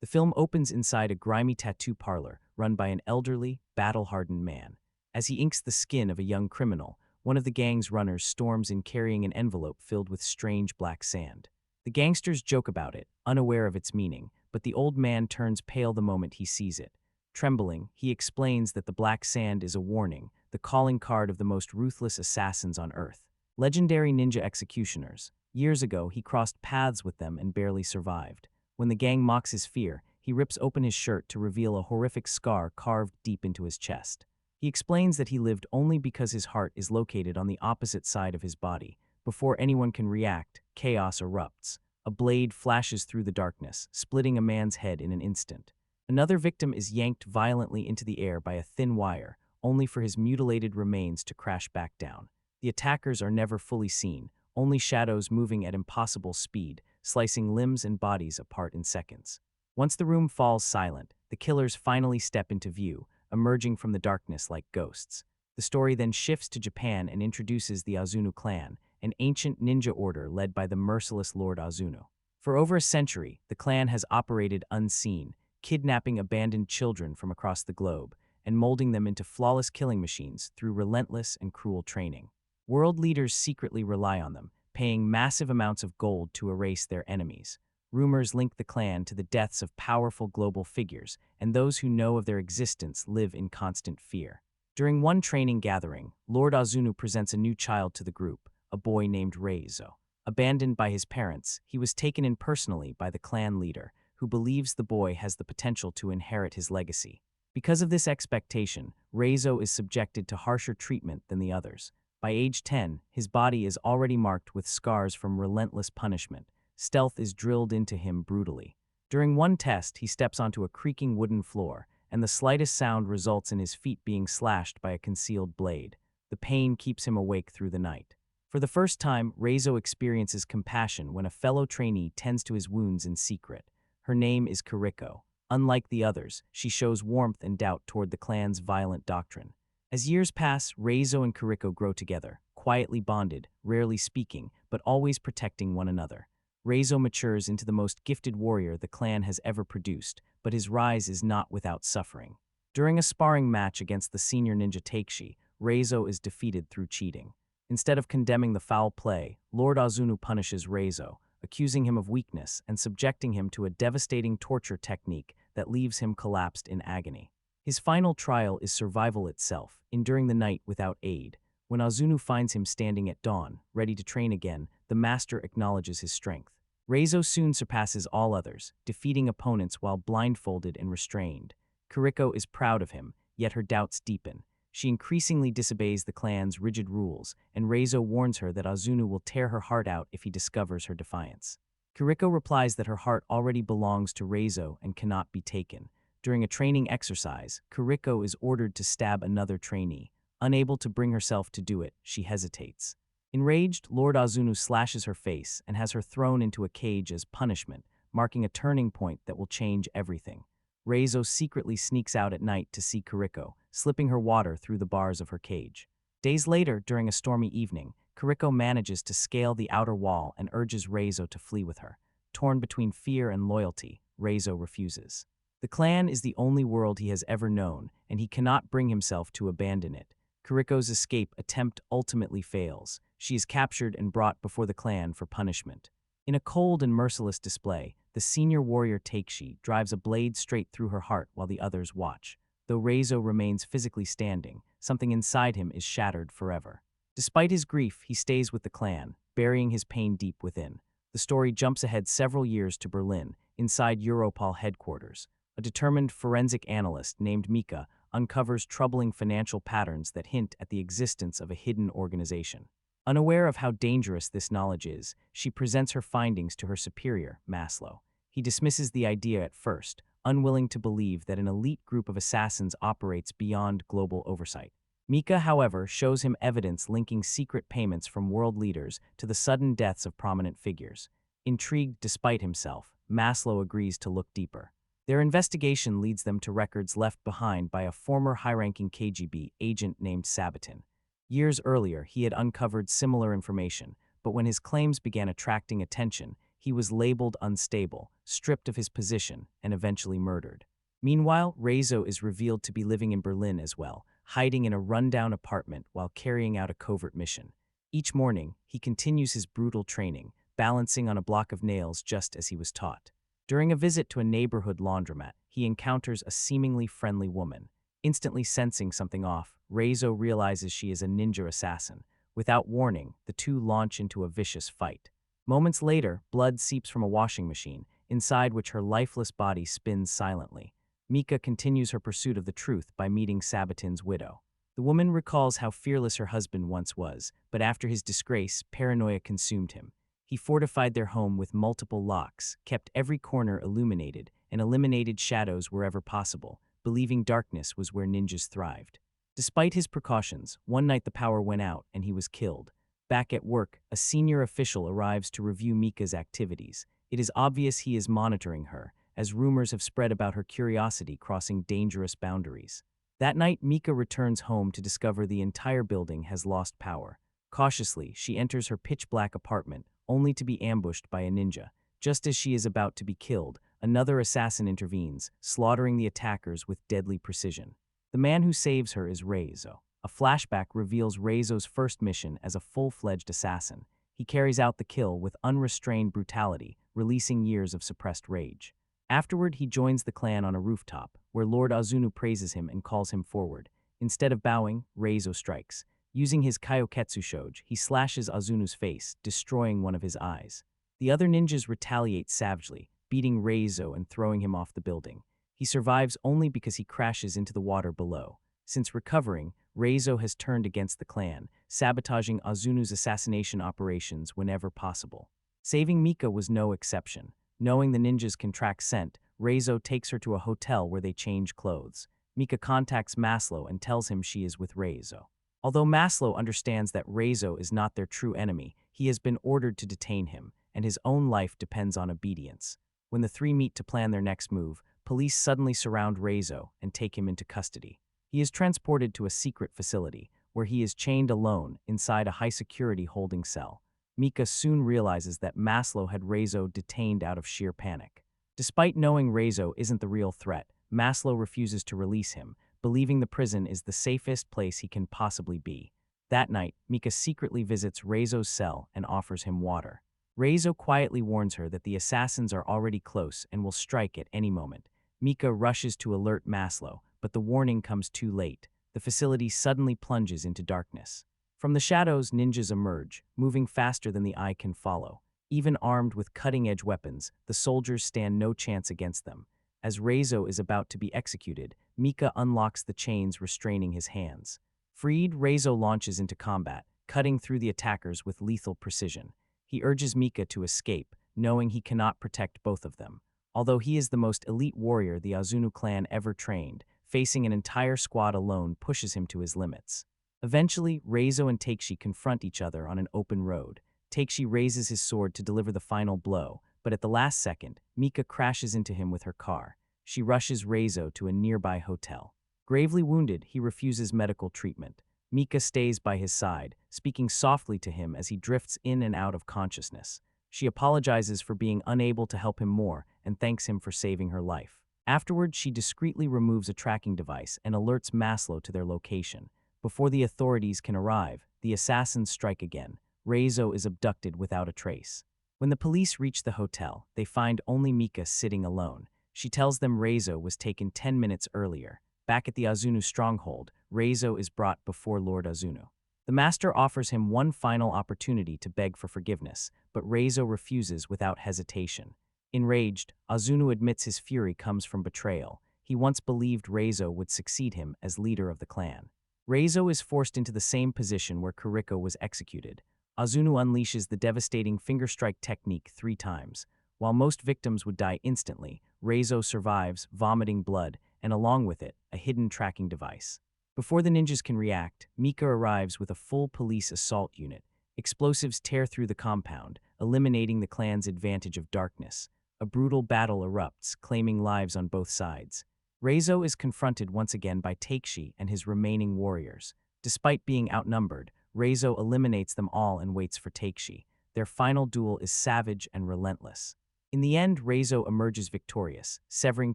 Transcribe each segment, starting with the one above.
The film opens inside a grimy tattoo parlor run by an elderly, battle-hardened man. As he inks the skin of a young criminal, one of the gang's runners storms in carrying an envelope filled with strange black sand. The gangsters joke about it, unaware of its meaning, but the old man turns pale the moment he sees it. Trembling, he explains that the black sand is a warning, the calling card of the most ruthless assassins on Earth. Legendary ninja executioners. Years ago, he crossed paths with them and barely survived. When the gang mocks his fear, he rips open his shirt to reveal a horrific scar carved deep into his chest. He explains that he lived only because his heart is located on the opposite side of his body. Before anyone can react, chaos erupts. A blade flashes through the darkness, splitting a man's head in an instant. Another victim is yanked violently into the air by a thin wire, only for his mutilated remains to crash back down. The attackers are never fully seen, only shadows moving at impossible speed, slicing limbs and bodies apart in seconds. Once the room falls silent, the killers finally step into view, emerging from the darkness like ghosts. The story then shifts to Japan and introduces the Azunu clan, an ancient ninja order led by the merciless Lord Azunu. For over a century, the clan has operated unseen, kidnapping abandoned children from across the globe and molding them into flawless killing machines through relentless and cruel training. World leaders secretly rely on them, paying massive amounts of gold to erase their enemies. Rumors link the clan to the deaths of powerful global figures, and those who know of their existence live in constant fear. During one training gathering, Lord Azunu presents a new child to the group, a boy named Reizo. Abandoned by his parents, he was taken in personally by the clan leader, who believes the boy has the potential to inherit his legacy. Because of this expectation, Reizo is subjected to harsher treatment than the others. By age 10, his body is already marked with scars from relentless punishment. Stealth is drilled into him brutally. During one test, he steps onto a creaking wooden floor, and the slightest sound results in his feet being slashed by a concealed blade. The pain keeps him awake through the night. For the first time, Reizo experiences compassion when a fellow trainee tends to his wounds in secret. Her name is Kiriko. Unlike the others, she shows warmth and doubt toward the clan's violent doctrine. As years pass, Reizo and Kiriko grow together, quietly bonded, rarely speaking, but always protecting one another. Reizo matures into the most gifted warrior the clan has ever produced, but his rise is not without suffering. During a sparring match against the senior ninja Takeshi, Reizo is defeated through cheating. Instead of condemning the foul play, Lord Azunu punishes Reizo, accusing him of weakness and subjecting him to a devastating torture technique that leaves him collapsed in agony. His final trial is survival itself, enduring the night without aid. When Azunu finds him standing at dawn, ready to train again, the master acknowledges his strength. Reizo soon surpasses all others, defeating opponents while blindfolded and restrained. Kiriko is proud of him, yet her doubts deepen. She increasingly disobeys the clan's rigid rules, and Reizo warns her that Azunu will tear her heart out if he discovers her defiance. Kiriko replies that her heart already belongs to Reizo and cannot be taken. During a training exercise, Kiriko is ordered to stab another trainee. Unable to bring herself to do it, she hesitates. Enraged, Lord Azunu slashes her face and has her thrown into a cage as punishment, marking a turning point that will change everything. Reizo secretly sneaks out at night to see Kiriko, slipping her water through the bars of her cage. Days later, during a stormy evening, Kiriko manages to scale the outer wall and urges Reizo to flee with her. Torn between fear and loyalty, Reizo refuses. The clan is the only world he has ever known, and he cannot bring himself to abandon it. Kiriko's escape attempt ultimately fails. She is captured and brought before the clan for punishment. In a cold and merciless display, the senior warrior Takeshi drives a blade straight through her heart while the others watch. Though Reizo remains physically standing, something inside him is shattered forever. Despite his grief, he stays with the clan, burying his pain deep within. The story jumps ahead several years to Berlin, inside Europol headquarters. A determined forensic analyst named Mika uncovers troubling financial patterns that hint at the existence of a hidden organization. Unaware of how dangerous this knowledge is, she presents her findings to her superior, Maslow. He dismisses the idea at first, unwilling to believe that an elite group of assassins operates beyond global oversight. Mika, however, shows him evidence linking secret payments from world leaders to the sudden deaths of prominent figures. Intrigued despite himself, Maslow agrees to look deeper. Their investigation leads them to records left behind by a former high-ranking KGB agent named Sabatin. Years earlier, he had uncovered similar information, but when his claims began attracting attention, he was labeled unstable, stripped of his position, and eventually murdered. Meanwhile, Reizo is revealed to be living in Berlin as well, hiding in a rundown apartment while carrying out a covert mission. Each morning, he continues his brutal training, balancing on a block of nails just as he was taught. During a visit to a neighborhood laundromat, he encounters a seemingly friendly woman. Instantly sensing something off, Reizo realizes she is a ninja assassin. Without warning, the two launch into a vicious fight. Moments later, blood seeps from a washing machine, inside which her lifeless body spins silently. Mika continues her pursuit of the truth by meeting Sabatin's widow. The woman recalls how fearless her husband once was, but after his disgrace, paranoia consumed him. He fortified their home with multiple locks, kept every corner illuminated, and eliminated shadows wherever possible, believing darkness was where ninjas thrived. Despite his precautions, one night the power went out and he was killed. Back at work, a senior official arrives to review Mika's activities. It is obvious he is monitoring her, as rumors have spread about her curiosity crossing dangerous boundaries. That night, Mika returns home to discover the entire building has lost power. Cautiously, she enters her pitch-black apartment, only to be ambushed by a ninja. Just as she is about to be killed, another assassin intervenes, slaughtering the attackers with deadly precision. The man who saves her is Reizo. A flashback reveals Reizo's first mission as a full-fledged assassin. He carries out the kill with unrestrained brutality, releasing years of suppressed rage. Afterward, he joins the clan on a rooftop, where Lord Azunu praises him and calls him forward. Instead of bowing, Reizo strikes. Using his Kaioketsu Shoge, he slashes Azunu's face, destroying one of his eyes. The other ninjas retaliate savagely, beating Reizo and throwing him off the building. He survives only because he crashes into the water below. Since recovering, Reizo has turned against the clan, sabotaging Azunu's assassination operations whenever possible. Saving Mika was no exception. Knowing the ninjas can track scent, Reizo takes her to a hotel where they change clothes. Mika contacts Maslow and tells him she is with Reizo. Although Maslow understands that Reizo is not their true enemy, he has been ordered to detain him, and his own life depends on obedience. When the three meet to plan their next move, police suddenly surround Reizo and take him into custody. He is transported to a secret facility, where he is chained alone inside a high-security holding cell. Mika soon realizes that Maslow had Reizo detained out of sheer panic. Despite knowing Reizo isn't the real threat, Maslow refuses to release him, believing the prison is the safest place he can possibly be. That night, Mika secretly visits Reizo's cell and offers him water. Reizo quietly warns her that the assassins are already close and will strike at any moment. Mika rushes to alert Maslow, but the warning comes too late. The facility suddenly plunges into darkness. From the shadows, ninjas emerge, moving faster than the eye can follow. Even armed with cutting-edge weapons, the soldiers stand no chance against them. As Reizo is about to be executed, Mika unlocks the chains restraining his hands. Freed, Reizo launches into combat, cutting through the attackers with lethal precision. He urges Mika to escape, knowing he cannot protect both of them. Although he is the most elite warrior the Azunu clan ever trained, facing an entire squad alone pushes him to his limits. Eventually, Reizo and Takeshi confront each other on an open road. Takeshi raises his sword to deliver the final blow, but at the last second, Mika crashes into him with her car. She rushes Reizo to a nearby hotel. Gravely wounded, he refuses medical treatment. Mika stays by his side, speaking softly to him as he drifts in and out of consciousness. She apologizes for being unable to help him more and thanks him for saving her life. Afterward, she discreetly removes a tracking device and alerts Maslow to their location. Before the authorities can arrive, the assassins strike again. Reizo is abducted without a trace. When the police reach the hotel, they find only Mika sitting alone. She tells them Reizo was taken 10 minutes earlier. Back at the Azunu stronghold, Reizo is brought before Lord Azunu. The master offers him one final opportunity to beg for forgiveness, but Reizo refuses without hesitation. Enraged, Azunu admits his fury comes from betrayal. He once believed Reizo would succeed him as leader of the clan. Reizo is forced into the same position where Kuriko was executed. Azunu unleashes the devastating finger strike technique 3 times. While most victims would die instantly, Reizo survives, vomiting blood, and along with it, a hidden tracking device. Before the ninjas can react, Mika arrives with a full police assault unit. Explosives tear through the compound, eliminating the clan's advantage of darkness. A brutal battle erupts, claiming lives on both sides. Reizo is confronted once again by Takeshi and his remaining warriors. Despite being outnumbered, Reizo eliminates them all and waits for Takeshi. Their final duel is savage and relentless. In the end, Reizo emerges victorious, severing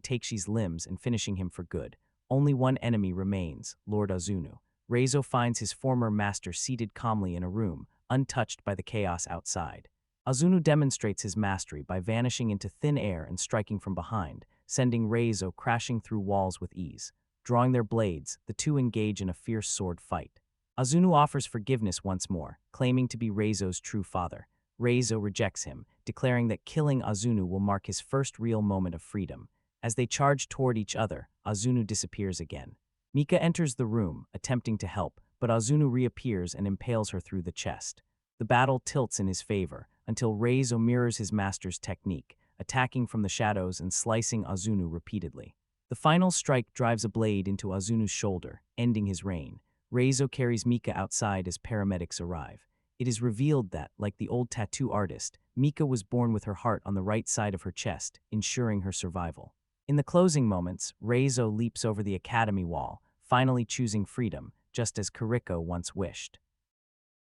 Takeshi's limbs and finishing him for good. Only one enemy remains, Lord Azunu. Reizo finds his former master seated calmly in a room, untouched by the chaos outside. Azunu demonstrates his mastery by vanishing into thin air and striking from behind, sending Reizo crashing through walls with ease. Drawing their blades, the two engage in a fierce sword fight. Azunu offers forgiveness once more, claiming to be Reizo's true father. Reizo rejects him, declaring that killing Azunu will mark his first real moment of freedom. As they charge toward each other, Azunu disappears again. Mika enters the room, attempting to help, but Azunu reappears and impales her through the chest. The battle tilts in his favor, until Reizo mirrors his master's technique, attacking from the shadows and slicing Azunu repeatedly. The final strike drives a blade into Azunu's shoulder, ending his reign. Reizo carries Mika outside as paramedics arrive. It is revealed that, like the old tattoo artist, Mika was born with her heart on the right side of her chest, ensuring her survival. In the closing moments, Reizo leaps over the academy wall, finally choosing freedom, just as Kiriko once wished.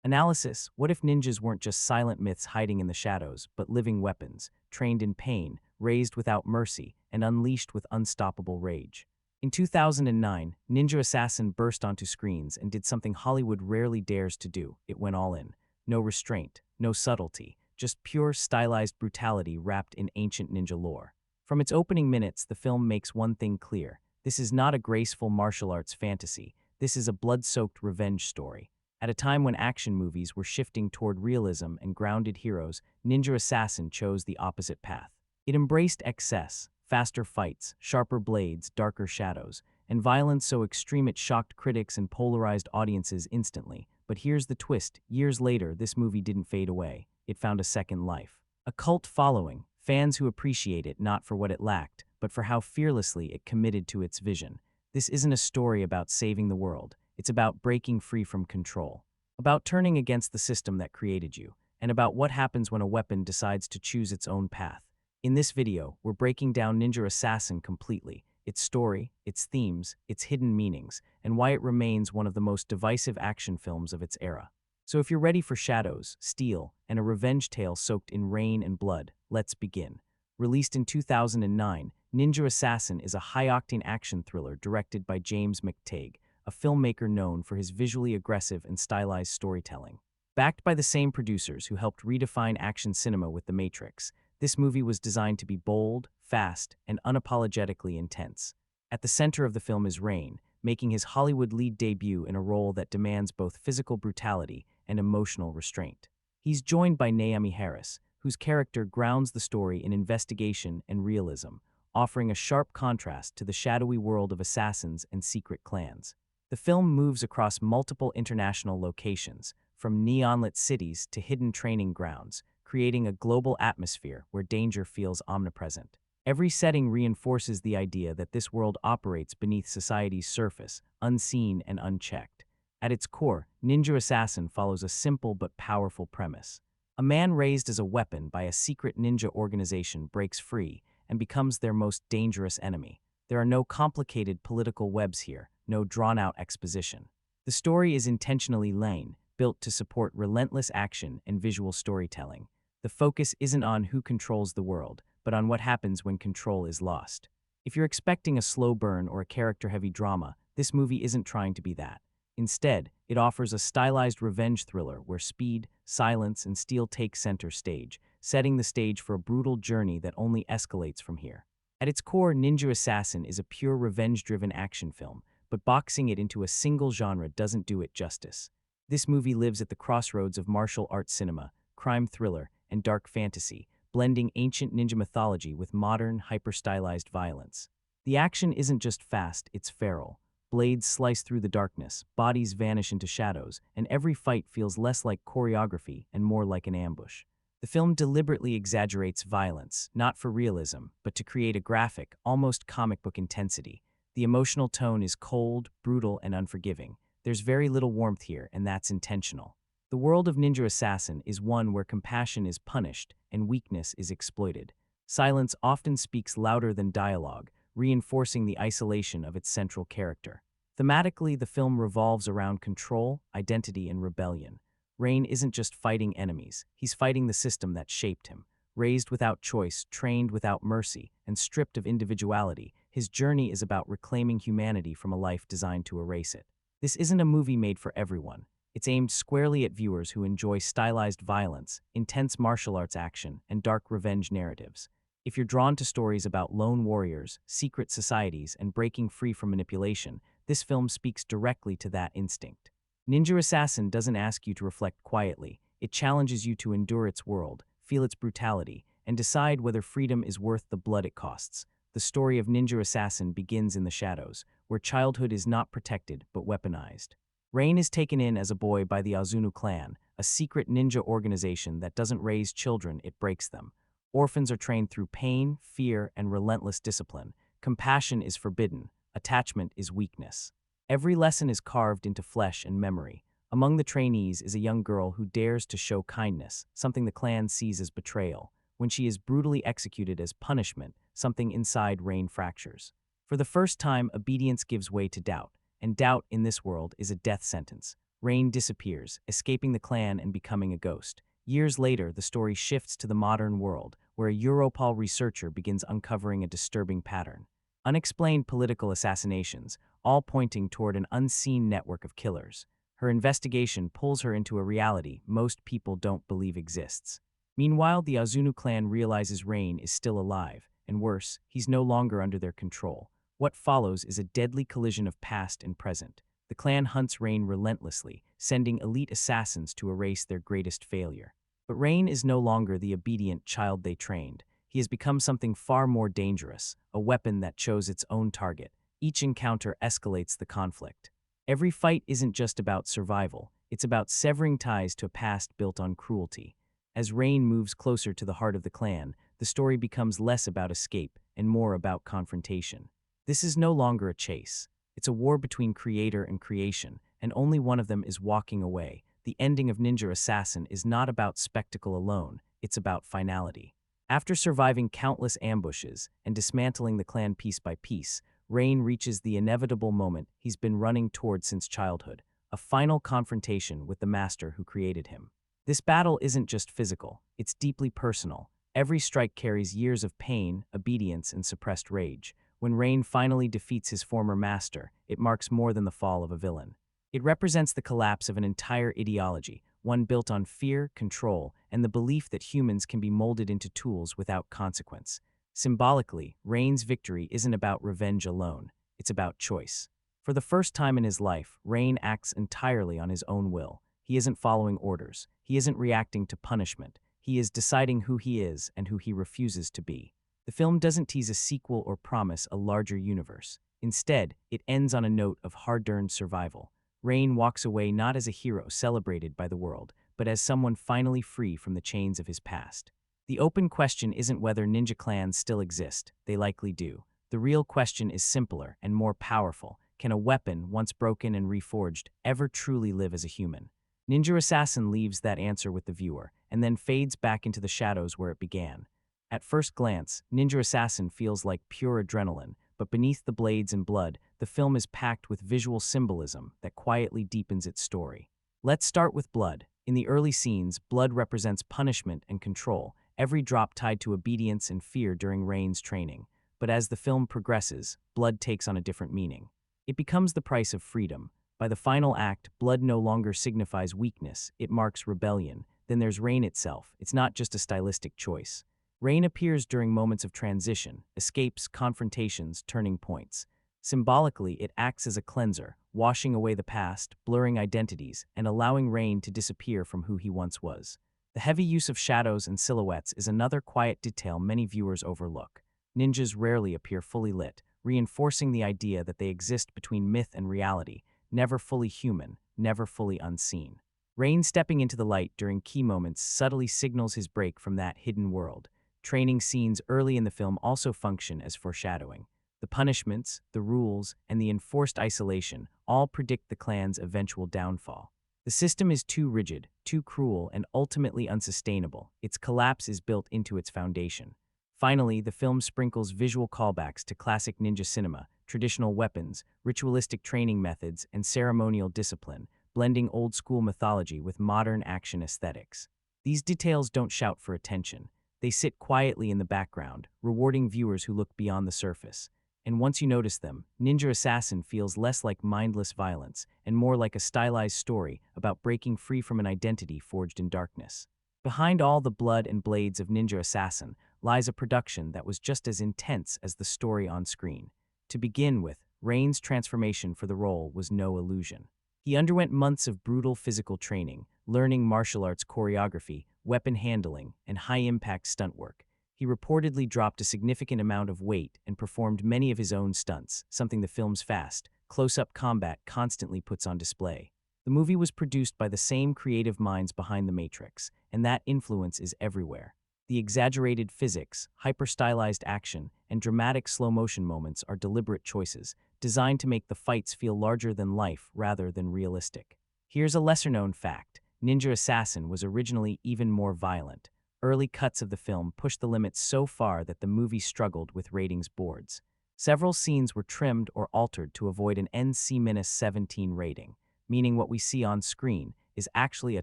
Analysis: what if ninjas weren't just silent myths hiding in the shadows, but living weapons, trained in pain, raised without mercy, and unleashed with unstoppable rage? In 2009, Ninja Assassin burst onto screens and did something Hollywood rarely dares to do. It went all in. No restraint, no subtlety, just pure stylized brutality wrapped in ancient ninja lore. From its opening minutes, the film makes one thing clear. This is not a graceful martial arts fantasy. This is a blood-soaked revenge story. At a time when action movies were shifting toward realism and grounded heroes, Ninja Assassin chose the opposite path. It embraced excess, faster fights, sharper blades, darker shadows, and violence so extreme it shocked critics and polarized audiences instantly. But here's the twist: years later, this movie didn't fade away. It found a second life. A cult following, fans who appreciate it not for what it lacked, but for how fearlessly it committed to its vision. This isn't a story about saving the world. It's about breaking free from control, about turning against the system that created you, and about what happens when a weapon decides to choose its own path. In this video, we're breaking down Ninja Assassin completely, its story, its themes, its hidden meanings, and why it remains one of the most divisive action films of its era. So if you're ready for shadows, steel, and a revenge tale soaked in rain and blood, let's begin. Released in 2009, Ninja Assassin is a high-octane action thriller directed by James McTeigue, a filmmaker known for his visually aggressive and stylized storytelling. Backed by the same producers who helped redefine action cinema with The Matrix, this movie was designed to be bold, fast, and unapologetically intense. At the center of the film is Rain, making his Hollywood lead debut in a role that demands both physical brutality and emotional restraint. He's joined by Naomie Harris, whose character grounds the story in investigation and realism, offering a sharp contrast to the shadowy world of assassins and secret clans. The film moves across multiple international locations, from neon-lit cities to hidden training grounds, creating a global atmosphere where danger feels omnipresent. Every setting reinforces the idea that this world operates beneath society's surface, unseen and unchecked. At its core, Ninja Assassin follows a simple but powerful premise. A man raised as a weapon by a secret ninja organization breaks free and becomes their most dangerous enemy. There are no complicated political webs here, no drawn-out exposition. The story is intentionally lean, built to support relentless action and visual storytelling. The focus isn't on who controls the world, but on what happens when control is lost. If you're expecting a slow burn or a character-heavy drama, this movie isn't trying to be that. Instead, it offers a stylized revenge thriller where speed, silence, and steel take center stage, setting the stage for a brutal journey that only escalates from here. At its core, Ninja Assassin is a pure revenge-driven action film, but boxing it into a single genre doesn't do it justice. This movie lives at the crossroads of martial arts cinema, crime thriller, and dark fantasy, blending ancient ninja mythology with modern, hyper-stylized violence. The action isn't just fast, it's feral. Blades slice through the darkness, bodies vanish into shadows, and every fight feels less like choreography and more like an ambush. The film deliberately exaggerates violence, not for realism, but to create a graphic, almost comic book intensity. The emotional tone is cold, brutal, and unforgiving. There's very little warmth here, and that's intentional. The world of Ninja Assassin is one where compassion is punished and weakness is exploited. Silence often speaks louder than dialogue, reinforcing the isolation of its central character. Thematically, the film revolves around control, identity, and rebellion. Rain isn't just fighting enemies, he's fighting the system that shaped him. Raised without choice, trained without mercy, and stripped of individuality, his journey is about reclaiming humanity from a life designed to erase it. This isn't a movie made for everyone. It's aimed squarely at viewers who enjoy stylized violence, intense martial arts action, and dark revenge narratives. If you're drawn to stories about lone warriors, secret societies, and breaking free from manipulation, this film speaks directly to that instinct. Ninja Assassin doesn't ask you to reflect quietly. It challenges you to endure its world, feel its brutality, and decide whether freedom is worth the blood it costs. The story of Ninja Assassin begins in the shadows, where childhood is not protected but weaponized. Rain is taken in as a boy by the Azunu clan, a secret ninja organization that doesn't raise children, it breaks them. Orphans are trained through pain, fear, and relentless discipline. Compassion is forbidden. Attachment is weakness. Every lesson is carved into flesh and memory. Among the trainees is a young girl who dares to show kindness, something the clan sees as betrayal. When she is brutally executed as punishment, something inside Rain fractures. For the first time, obedience gives way to doubt, and doubt in this world is a death sentence. Rain disappears, escaping the clan and becoming a ghost. Years later, the story shifts to the modern world, where a Europol researcher begins uncovering a disturbing pattern. Unexplained political assassinations, all pointing toward an unseen network of killers. Her investigation pulls her into a reality most people don't believe exists. Meanwhile, the Azunu clan realizes Rain is still alive, and worse, he's no longer under their control. What follows is a deadly collision of past and present. The clan hunts Rain relentlessly, sending elite assassins to erase their greatest failure. But Rain is no longer the obedient child they trained. He has become something far more dangerous, a weapon that chose its own target. Each encounter escalates the conflict. Every fight isn't just about survival, it's about severing ties to a past built on cruelty. As Rain moves closer to the heart of the clan, the story becomes less about escape and more about confrontation. This is no longer a chase. It's a war between creator and creation, and only one of them is walking away. The ending of Ninja Assassin is not about spectacle alone, it's about finality. After surviving countless ambushes and dismantling the clan piece by piece, Rain reaches the inevitable moment he's been running toward since childhood, a final confrontation with the master who created him. This battle isn't just physical, it's deeply personal. Every strike carries years of pain, obedience, and suppressed rage. When Rain finally defeats his former master, it marks more than the fall of a villain. It represents the collapse of an entire ideology, one built on fear, control, and the belief that humans can be molded into tools without consequence. Symbolically, Rain's victory isn't about revenge alone, it's about choice. For the first time in his life, Rain acts entirely on his own will. He isn't following orders, he isn't reacting to punishment, he is deciding who he is and who he refuses to be. The film doesn't tease a sequel or promise a larger universe. Instead, it ends on a note of hard-earned survival. Rain walks away not as a hero celebrated by the world, but as someone finally free from the chains of his past. The open question isn't whether ninja clans still exist, they likely do. The real question is simpler and more powerful. Can a weapon, once broken and reforged, ever truly live as a human? Ninja Assassin leaves that answer with the viewer, and then fades back into the shadows where it began. At first glance, Ninja Assassin feels like pure adrenaline, but beneath the blades and blood, the film is packed with visual symbolism that quietly deepens its story. Let's start with blood. In the early scenes, blood represents punishment and control, every drop tied to obedience and fear during Rain's training. But as the film progresses, blood takes on a different meaning. It becomes the price of freedom. By the final act, blood no longer signifies weakness, it marks rebellion. Then there's Rain itself. It's not just a stylistic choice. Rain appears during moments of transition, escapes, confrontations, turning points. Symbolically, it acts as a cleanser, washing away the past, blurring identities, and allowing Rain to disappear from who he once was. The heavy use of shadows and silhouettes is another quiet detail many viewers overlook. Ninjas rarely appear fully lit, reinforcing the idea that they exist between myth and reality, never fully human, never fully unseen. Rain stepping into the light during key moments subtly signals his break from that hidden world. Training scenes early in the film also function as foreshadowing. The punishments, the rules, and the enforced isolation all predict the clan's eventual downfall. The system is too rigid, too cruel, and ultimately unsustainable. Its collapse is built into its foundation. Finally, the film sprinkles visual callbacks to classic ninja cinema, traditional weapons, ritualistic training methods, and ceremonial discipline, blending old-school mythology with modern action aesthetics. These details don't shout for attention. They sit quietly in the background, rewarding viewers who look beyond the surface. And once you notice them, Ninja Assassin feels less like mindless violence and more like a stylized story about breaking free from an identity forged in darkness. Behind all the blood and blades of Ninja Assassin lies a production that was just as intense as the story on screen. To begin with, Rain's transformation for the role was no illusion. He underwent months of brutal physical training, learning martial arts choreography, weapon handling, and high-impact stunt work. He reportedly dropped a significant amount of weight and performed many of his own stunts, something the film's fast, close-up combat constantly puts on display. The movie was produced by the same creative minds behind The Matrix, and that influence is everywhere. The exaggerated physics, hyper-stylized action, and dramatic slow-motion moments are deliberate choices, designed to make the fights feel larger than life rather than realistic. Here's a lesser-known fact. Ninja Assassin was originally even more violent. Early cuts of the film pushed the limits so far that the movie struggled with ratings boards. Several scenes were trimmed or altered to avoid an NC-17 rating, meaning what we see on screen is actually a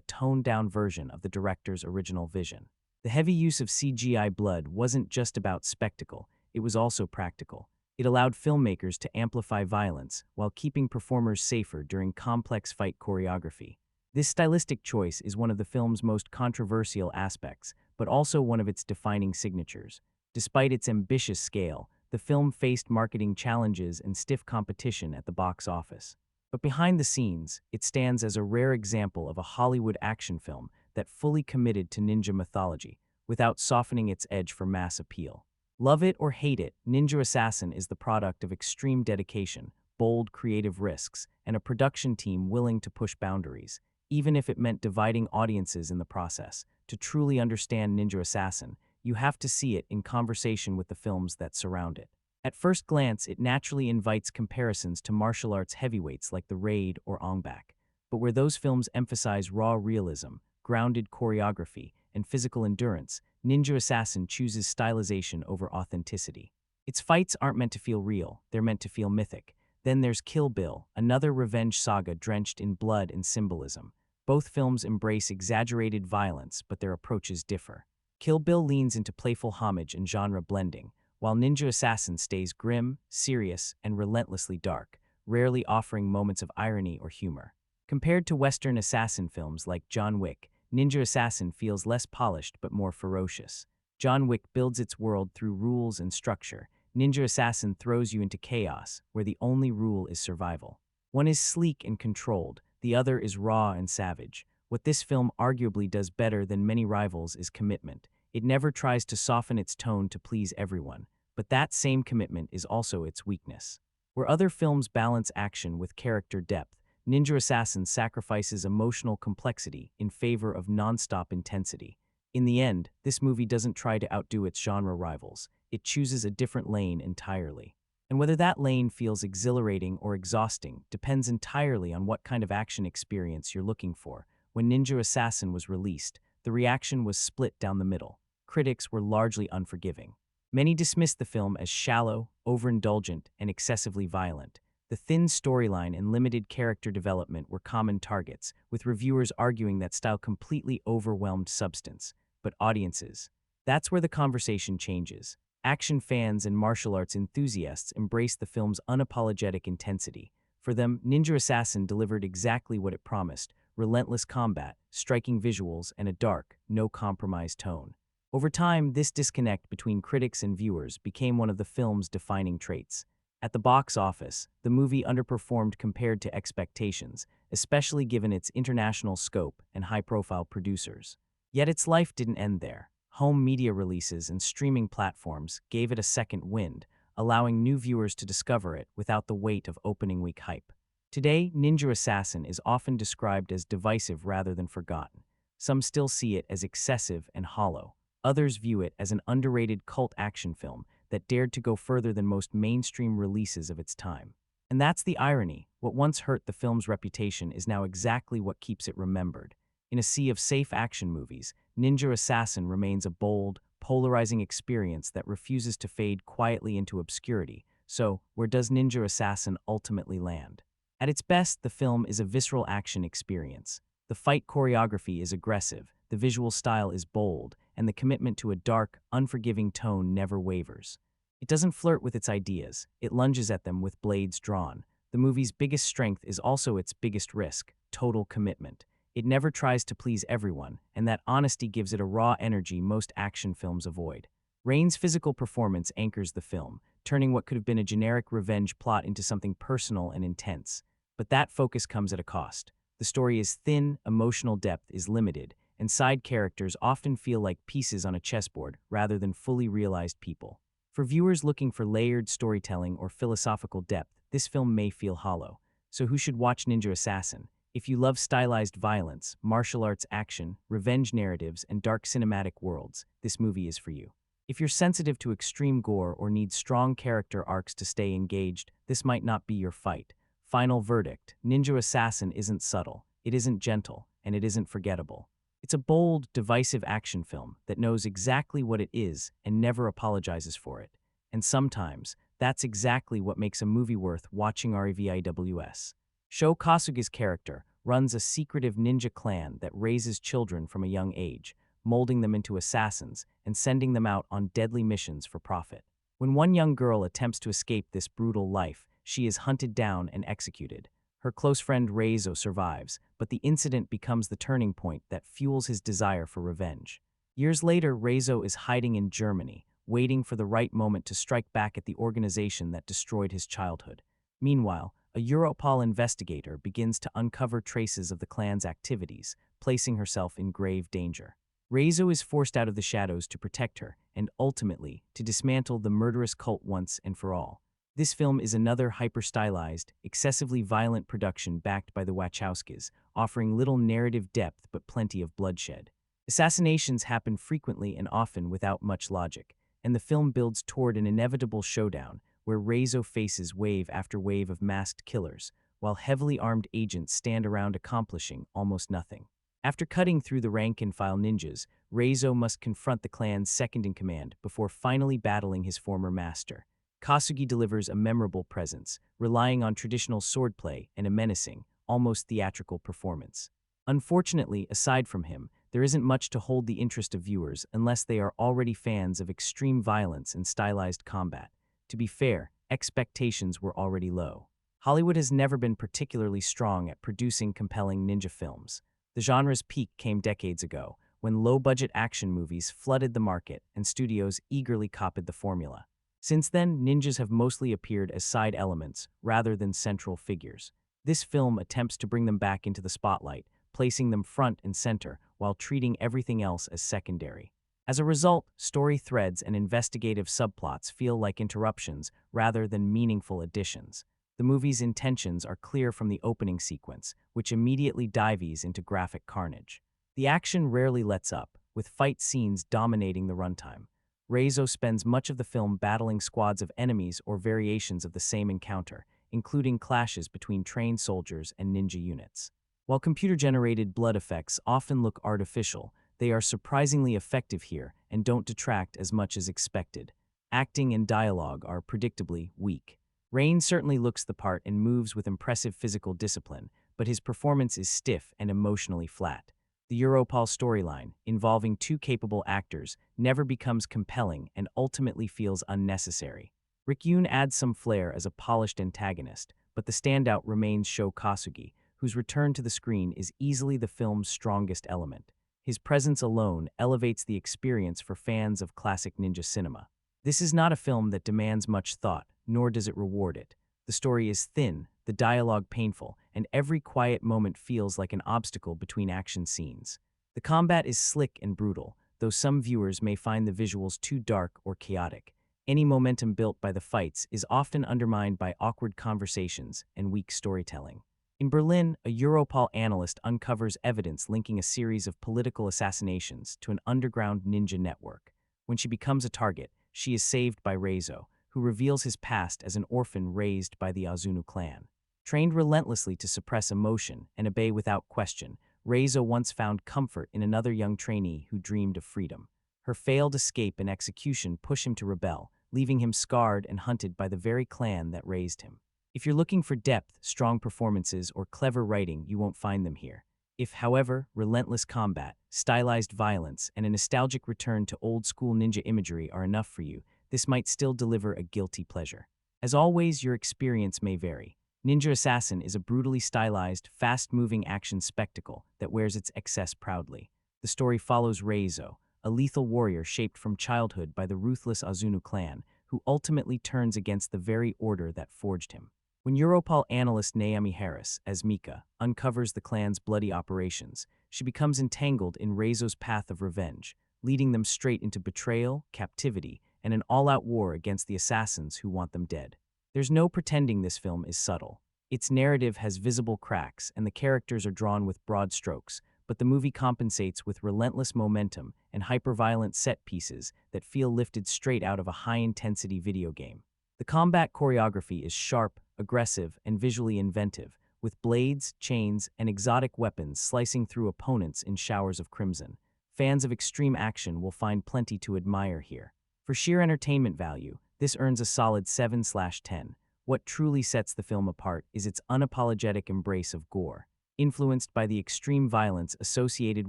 toned-down version of the director's original vision. The heavy use of CGI blood wasn't just about spectacle, it was also practical. It allowed filmmakers to amplify violence while keeping performers safer during complex fight choreography. This stylistic choice is one of the film's most controversial aspects, but also one of its defining signatures. Despite its ambitious scale, the film faced marketing challenges and stiff competition at the box office. But behind the scenes, it stands as a rare example of a Hollywood action film that fully committed to ninja mythology, without softening its edge for mass appeal. Love it or hate it, Ninja Assassin is the product of extreme dedication, bold creative risks, and a production team willing to push boundaries, even if it meant dividing audiences in the process. To truly understand Ninja Assassin, you have to see it in conversation with the films that surround it. At first glance, it naturally invites comparisons to martial arts heavyweights like The Raid or Ong Bak. But where those films emphasize raw realism, grounded choreography, and physical endurance, Ninja Assassin chooses stylization over authenticity. Its fights aren't meant to feel real, they're meant to feel mythic. Then there's Kill Bill, another revenge saga drenched in blood and symbolism. Both films embrace exaggerated violence, but their approaches differ. Kill Bill leans into playful homage and genre blending, while Ninja Assassin stays grim, serious, and relentlessly dark, rarely offering moments of irony or humor. Compared to Western assassin films like John Wick, Ninja Assassin feels less polished but more ferocious. John Wick builds its world through rules and structure. Ninja Assassin throws you into chaos, where the only rule is survival. One is sleek and controlled, the other is raw and savage. What this film arguably does better than many rivals is commitment. It never tries to soften its tone to please everyone, but that same commitment is also its weakness. Where other films balance action with character depth, Ninja Assassin sacrifices emotional complexity in favor of non-stop intensity. In the end, this movie doesn't try to outdo its genre rivals. It chooses a different lane entirely. And whether that lane feels exhilarating or exhausting depends entirely on what kind of action experience you're looking for. When Ninja Assassin was released, the reaction was split down the middle. Critics were largely unforgiving. Many dismissed the film as shallow, overindulgent, and excessively violent. The thin storyline and limited character development were common targets, with reviewers arguing that style completely overwhelmed substance. But audiences, that's where the conversation changes. Action fans and martial arts enthusiasts embraced the film's unapologetic intensity. For them, Ninja Assassin delivered exactly what it promised: relentless combat, striking visuals, and a dark, no-compromise tone. Over time, this disconnect between critics and viewers became one of the film's defining traits. At the box office, the movie underperformed compared to expectations, especially given its international scope and high-profile producers. Yet its life didn't end there. Home media releases and streaming platforms gave it a second wind, allowing new viewers to discover it without the weight of opening week hype. Today, Ninja Assassin is often described as divisive rather than forgotten. Some still see it as excessive and hollow. Others view it as an underrated cult action film that dared to go further than most mainstream releases of its time. And that's the irony. What once hurt the film's reputation is now exactly what keeps it remembered. In a sea of safe action movies, Ninja Assassin remains a bold, polarizing experience that refuses to fade quietly into obscurity. So, where does Ninja Assassin ultimately land? At its best, the film is a visceral action experience. The fight choreography is aggressive, the visual style is bold, and the commitment to a dark, unforgiving tone never wavers. It doesn't flirt with its ideas, it lunges at them with blades drawn. The movie's biggest strength is also its biggest risk: total commitment. It never tries to please everyone, and that honesty gives it a raw energy most action films avoid. Rain's physical performance anchors the film, turning what could have been a generic revenge plot into something personal and intense. But that focus comes at a cost. The story is thin, emotional depth is limited, and side characters often feel like pieces on a chessboard rather than fully realized people. For viewers looking for layered storytelling or philosophical depth, this film may feel hollow. So who should watch Ninja Assassin? If you love stylized violence, martial arts action, revenge narratives, and dark cinematic worlds, this movie is for you. If you're sensitive to extreme gore or need strong character arcs to stay engaged, this might not be your fight. Final verdict: Ninja Assassin isn't subtle, it isn't gentle, and it isn't forgettable. It's a bold, divisive action film that knows exactly what it is and never apologizes for it. And sometimes, that's exactly what makes a movie worth watching. Reviws. Sho Kasuga's character runs a secretive ninja clan that raises children from a young age, molding them into assassins and sending them out on deadly missions for profit. When one young girl attempts to escape this brutal life, she is hunted down and executed. Her close friend Reizo survives, but the incident becomes the turning point that fuels his desire for revenge. Years later, Reizo is hiding in Germany, waiting for the right moment to strike back at the organization that destroyed his childhood. Meanwhile, a Europol investigator begins to uncover traces of the clan's activities, placing herself in grave danger. Reizo is forced out of the shadows to protect her, and ultimately, to dismantle the murderous cult once and for all. This film is another hyper-stylized, excessively violent production backed by the Wachowskis, offering little narrative depth but plenty of bloodshed. Assassinations happen frequently and often without much logic, and the film builds toward an inevitable showdown where Reizo faces wave after wave of masked killers, while heavily armed agents stand around accomplishing almost nothing. After cutting through the rank-and-file ninjas, Reizo must confront the clan's second-in-command before finally battling his former master. Kasugi delivers a memorable presence, relying on traditional swordplay and a menacing, almost theatrical performance. Unfortunately, aside from him, there isn't much to hold the interest of viewers unless they are already fans of extreme violence and stylized combat. To be fair, expectations were already low. Hollywood has never been particularly strong at producing compelling ninja films. The genre's peak came decades ago, when low-budget action movies flooded the market and studios eagerly copied the formula. Since then, ninjas have mostly appeared as side elements rather than central figures. This film attempts to bring them back into the spotlight, placing them front and center while treating everything else as secondary. As a result, story threads and investigative subplots feel like interruptions rather than meaningful additions. The movie's intentions are clear from the opening sequence, which immediately dives into graphic carnage. The action rarely lets up, with fight scenes dominating the runtime. Reizo spends much of the film battling squads of enemies or variations of the same encounter, including clashes between trained soldiers and ninja units. While computer-generated blood effects often look artificial, they are surprisingly effective here and don't detract as much as expected. Acting and dialogue are predictably weak. Rain certainly looks the part and moves with impressive physical discipline, but his performance is stiff and emotionally flat. The Europol storyline, involving two capable actors, never becomes compelling and ultimately feels unnecessary. Yune adds some flair as a polished antagonist, but the standout remains Sho Kasugi, whose return to the screen is easily the film's strongest element. His presence alone elevates the experience for fans of classic ninja cinema. This is not a film that demands much thought, nor does it reward it. The story is thin, the dialogue painful, and every quiet moment feels like an obstacle between action scenes. The combat is slick and brutal, though some viewers may find the visuals too dark or chaotic. Any momentum built by the fights is often undermined by awkward conversations and weak storytelling. In Berlin, a Europol analyst uncovers evidence linking a series of political assassinations to an underground ninja network. When she becomes a target, she is saved by Reizo, who reveals his past as an orphan raised by the Azunu clan. Trained relentlessly to suppress emotion and obey without question, Reizo once found comfort in another young trainee who dreamed of freedom. Her failed escape and execution push him to rebel, leaving him scarred and hunted by the very clan that raised him. If you're looking for depth, strong performances, or clever writing, you won't find them here. If, however, relentless combat, stylized violence, and a nostalgic return to old-school ninja imagery are enough for you, this might still deliver a guilty pleasure. As always, your experience may vary. Ninja Assassin is a brutally stylized, fast-moving action spectacle that wears its excess proudly. The story follows Reizo, a lethal warrior shaped from childhood by the ruthless Azunu clan, who ultimately turns against the very order that forged him. When Europol analyst Naomie Harris, as Mika, uncovers the clan's bloody operations, she becomes entangled in Reizo's path of revenge, leading them straight into betrayal, captivity, and an all-out war against the assassins who want them dead. There's no pretending this film is subtle. Its narrative has visible cracks, and the characters are drawn with broad strokes, but the movie compensates with relentless momentum and hyper-violent set pieces that feel lifted straight out of a high-intensity video game. The combat choreography is sharp, aggressive, and visually inventive, with blades, chains, and exotic weapons slicing through opponents in showers of crimson. Fans of extreme action will find plenty to admire here. For sheer entertainment value, this earns a solid 7/10. What truly sets the film apart is its unapologetic embrace of gore. Influenced by the extreme violence associated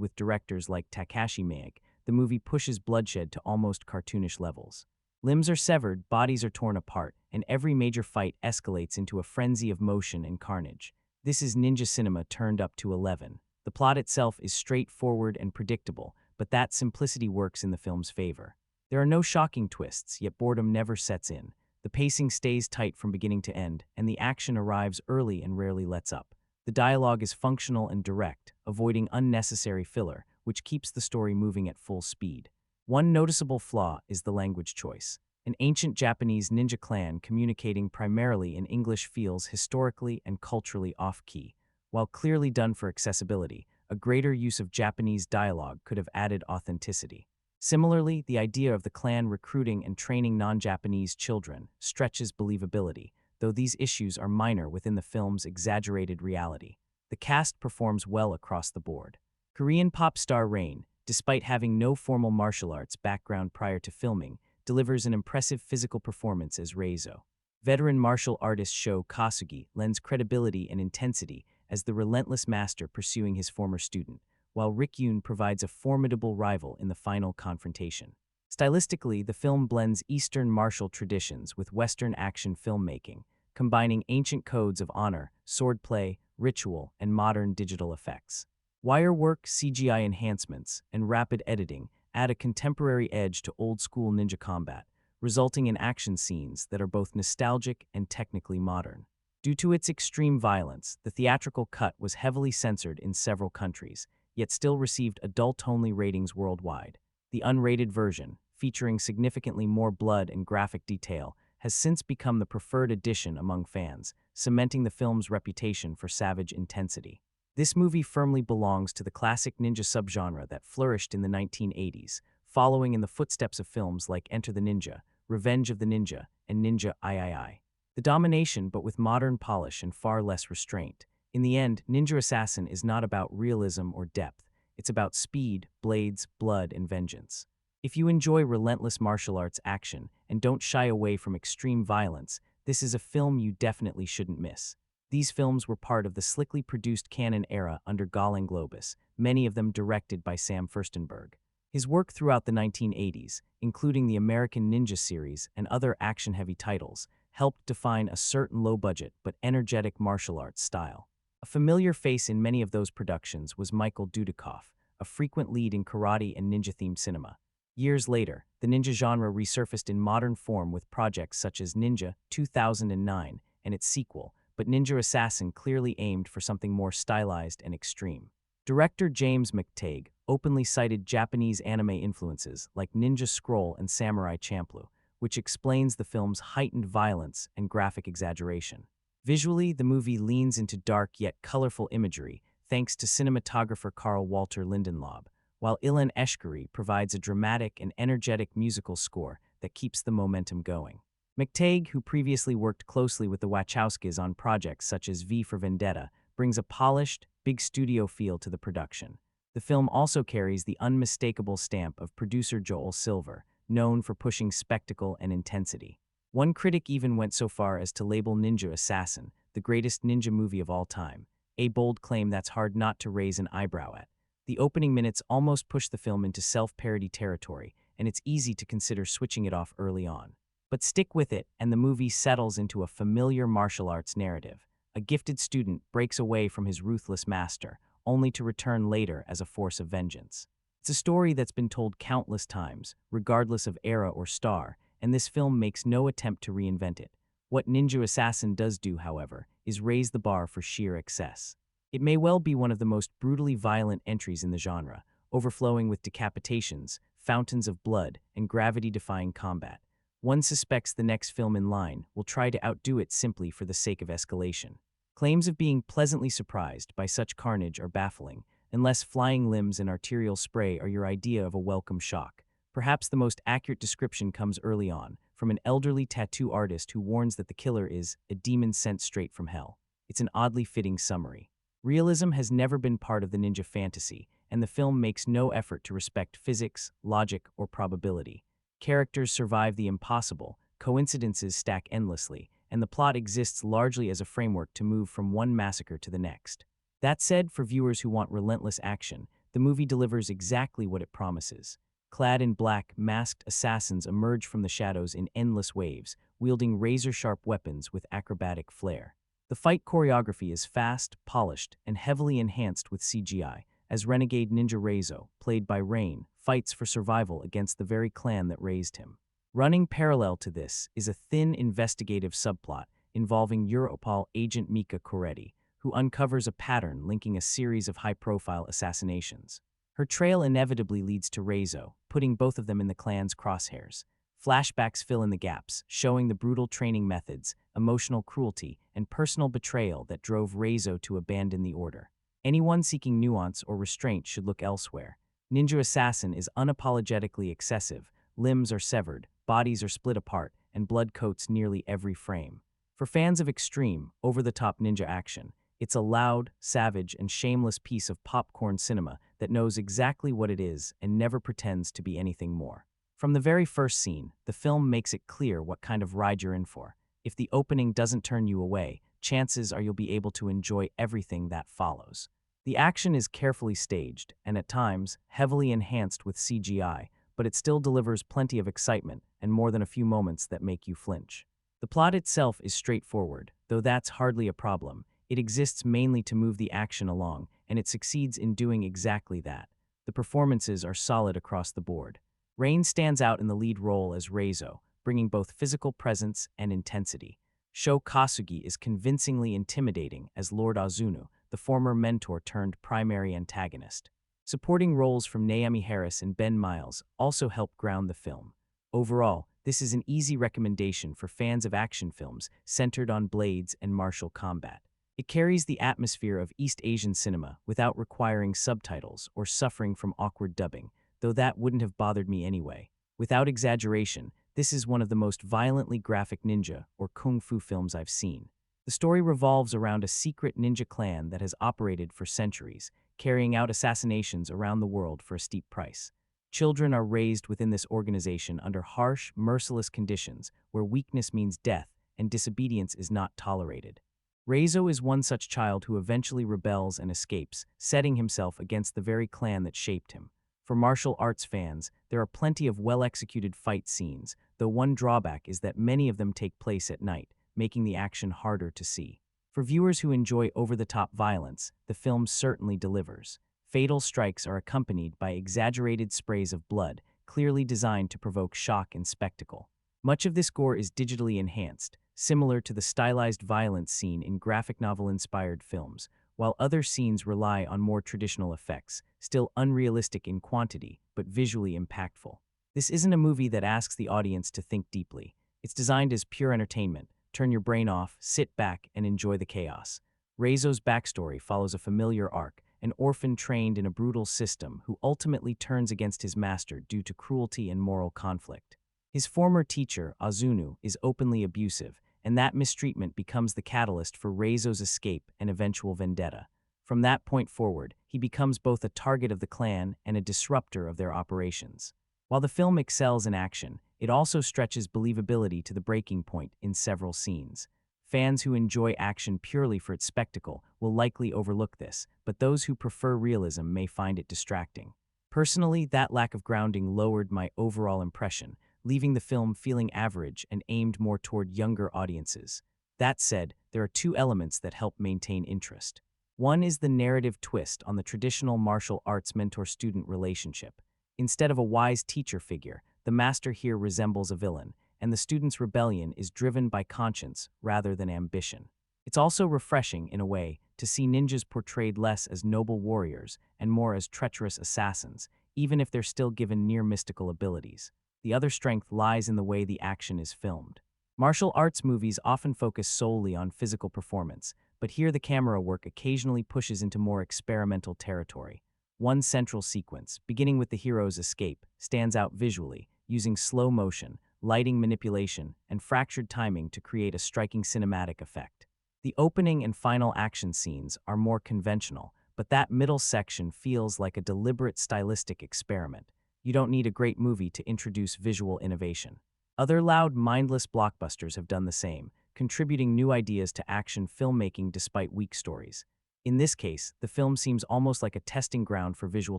with directors like Takashi Miike, the movie pushes bloodshed to almost cartoonish levels. Limbs are severed, bodies are torn apart, and every major fight escalates into a frenzy of motion and carnage. This is ninja cinema turned up to 11. The plot itself is straightforward and predictable, but that simplicity works in the film's favor. There are no shocking twists, yet boredom never sets in. The pacing stays tight from beginning to end, and the action arrives early and rarely lets up. The dialogue is functional and direct, avoiding unnecessary filler, which keeps the story moving at full speed. One noticeable flaw is the language choice. An ancient Japanese ninja clan communicating primarily in English feels historically and culturally off-key. While clearly done for accessibility, a greater use of Japanese dialogue could have added authenticity. Similarly, the idea of the clan recruiting and training non-Japanese children stretches believability, though these issues are minor within the film's exaggerated reality. The cast performs well across the board. Korean pop star Rain, despite having no formal martial arts background prior to filming, delivers an impressive physical performance as Reizo. Veteran martial artist Sho Kasugi lends credibility and intensity as the relentless master pursuing his former student, while Yune provides a formidable rival in the final confrontation. Stylistically, the film blends Eastern martial traditions with Western action filmmaking, combining ancient codes of honor, swordplay, ritual, and modern digital effects. Wire work, CGI enhancements, and rapid editing add a contemporary edge to old-school ninja combat, resulting in action scenes that are both nostalgic and technically modern. Due to its extreme violence, the theatrical cut was heavily censored in several countries, yet still received adult-only ratings worldwide. The unrated version, featuring significantly more blood and graphic detail, has since become the preferred edition among fans, cementing the film's reputation for savage intensity. This movie firmly belongs to the classic ninja subgenre that flourished in the 1980s, following in the footsteps of films like Enter the Ninja, Revenge of the Ninja, and Ninja III. The domination, but with modern polish and far less restraint. In the end, Ninja Assassin is not about realism or depth. It's about speed, blades, blood, and vengeance. If you enjoy relentless martial arts action and don't shy away from extreme violence, this is a film you definitely shouldn't miss. These films were part of the slickly produced canon era under Golan Globus, many of them directed by Sam Furstenberg. His work throughout the 1980s, including the American Ninja series and other action-heavy titles, helped define a certain low-budget but energetic martial arts style. A familiar face in many of those productions was Michael Dudikoff, a frequent lead in karate and ninja-themed cinema. Years later, the ninja genre resurfaced in modern form with projects such as Ninja 2009 and its sequel, but Ninja Assassin clearly aimed for something more stylized and extreme. Director James McTague openly cited Japanese anime influences like Ninja Scroll and Samurai Champloo, which explains the film's heightened violence and graphic exaggeration. Visually, the movie leans into dark yet colorful imagery thanks to cinematographer Carl Walter Lindenlaub, while Ilan Eshkeri provides a dramatic and energetic musical score that keeps the momentum going. McTague, who previously worked closely with the Wachowskis on projects such as V for Vendetta, brings a polished, big studio feel to the production. The film also carries the unmistakable stamp of producer Joel Silver, known for pushing spectacle and intensity. One critic even went so far as to label Ninja Assassin the greatest ninja movie of all time, a bold claim that's hard not to raise an eyebrow at. The opening minutes almost push the film into self-parody territory, and it's easy to consider switching it off early on. But stick with it, and the movie settles into a familiar martial arts narrative. A gifted student breaks away from his ruthless master, only to return later as a force of vengeance. It's a story that's been told countless times, regardless of era or star, and this film makes no attempt to reinvent it. What Ninja Assassin does do, however, is raise the bar for sheer excess. It may well be one of the most brutally violent entries in the genre, overflowing with decapitations, fountains of blood, and gravity-defying combat. One suspects the next film in line will try to outdo it simply for the sake of escalation. Claims of being pleasantly surprised by such carnage are baffling, unless flying limbs and arterial spray are your idea of a welcome shock. Perhaps the most accurate description comes early on, from an elderly tattoo artist who warns that the killer is a demon sent straight from hell. It's an oddly fitting summary. Realism has never been part of the ninja fantasy, and the film makes no effort to respect physics, logic, or probability. Characters survive the impossible, coincidences stack endlessly, and the plot exists largely as a framework to move from one massacre to the next. That said, for viewers who want relentless action, the movie delivers exactly what it promises. Clad in black, masked assassins emerge from the shadows in endless waves, wielding razor-sharp weapons with acrobatic flair. The fight choreography is fast, polished, and heavily enhanced with CGI, as renegade ninja Reizo, played by Rain, fights for survival against the very clan that raised him. Running parallel to this is a thin investigative subplot involving Europol agent Mika Coretti, who uncovers a pattern linking a series of high-profile assassinations. Her trail inevitably leads to Reizo, putting both of them in the clan's crosshairs. Flashbacks fill in the gaps, showing the brutal training methods, emotional cruelty, and personal betrayal that drove Reizo to abandon the order. Anyone seeking nuance or restraint should look elsewhere. Ninja Assassin is unapologetically excessive. Limbs are severed, bodies are split apart, and blood coats nearly every frame. For fans of extreme, over-the-top ninja action, it's a loud, savage, and shameless piece of popcorn cinema that knows exactly what it is and never pretends to be anything more. From the very first scene, the film makes it clear what kind of ride you're in for. If the opening doesn't turn you away, chances are you'll be able to enjoy everything that follows. The action is carefully staged, and at times, heavily enhanced with CGI, but it still delivers plenty of excitement and more than a few moments that make you flinch. The plot itself is straightforward, though that's hardly a problem. It exists mainly to move the action along, and it succeeds in doing exactly that. The performances are solid across the board. Rain stands out in the lead role as Reizo, bringing both physical presence and intensity. Sho Kasugi is convincingly intimidating as Lord Azunu, the former mentor turned primary antagonist. Supporting roles from Naomie Harris and Ben Miles also help ground the film. Overall, this is an easy recommendation for fans of action films centered on blades and martial combat. It carries the atmosphere of East Asian cinema without requiring subtitles or suffering from awkward dubbing, though that wouldn't have bothered me anyway. Without exaggeration, this is one of the most violently graphic ninja or kung fu films I've seen. The story revolves around a secret ninja clan that has operated for centuries, carrying out assassinations around the world for a steep price. Children are raised within this organization under harsh, merciless conditions where weakness means death and disobedience is not tolerated. Reizo is one such child who eventually rebels and escapes, setting himself against the very clan that shaped him. For martial arts fans, there are plenty of well-executed fight scenes, though one drawback is that many of them take place at night, making the action harder to see. For viewers who enjoy over-the-top violence, the film certainly delivers. Fatal strikes are accompanied by exaggerated sprays of blood, clearly designed to provoke shock and spectacle. Much of this gore is digitally enhanced, similar to the stylized violence seen in graphic novel-inspired films, while other scenes rely on more traditional effects, still unrealistic in quantity, but visually impactful. This isn't a movie that asks the audience to think deeply. It's designed as pure entertainment. Turn your brain off, sit back, and enjoy the chaos. Reizo's backstory follows a familiar arc, an orphan trained in a brutal system who ultimately turns against his master due to cruelty and moral conflict. His former teacher, Azunu, is openly abusive, and that mistreatment becomes the catalyst for Reizo's escape and eventual vendetta. From that point forward, he becomes both a target of the clan and a disruptor of their operations. While the film excels in action, it also stretches believability to the breaking point in several scenes. Fans who enjoy action purely for its spectacle will likely overlook this, but those who prefer realism may find it distracting. Personally, that lack of grounding lowered my overall impression, leaving the film feeling average and aimed more toward younger audiences. That said, there are two elements that help maintain interest. One is the narrative twist on the traditional martial arts mentor-student relationship. Instead of a wise teacher figure, the master here resembles a villain, and the student's rebellion is driven by conscience rather than ambition. It's also refreshing, in a way, to see ninjas portrayed less as noble warriors and more as treacherous assassins, even if they're still given near-mystical abilities. The other strength lies in the way the action is filmed. Martial arts movies often focus solely on physical performance, but here the camera work occasionally pushes into more experimental territory. One central sequence, beginning with the hero's escape, stands out visually, using slow motion, lighting manipulation, and fractured timing to create a striking cinematic effect. The opening and final action scenes are more conventional, but that middle section feels like a deliberate stylistic experiment. You don't need a great movie to introduce visual innovation. Other loud, mindless blockbusters have done the same, contributing new ideas to action filmmaking despite weak stories. In this case, the film seems almost like a testing ground for visual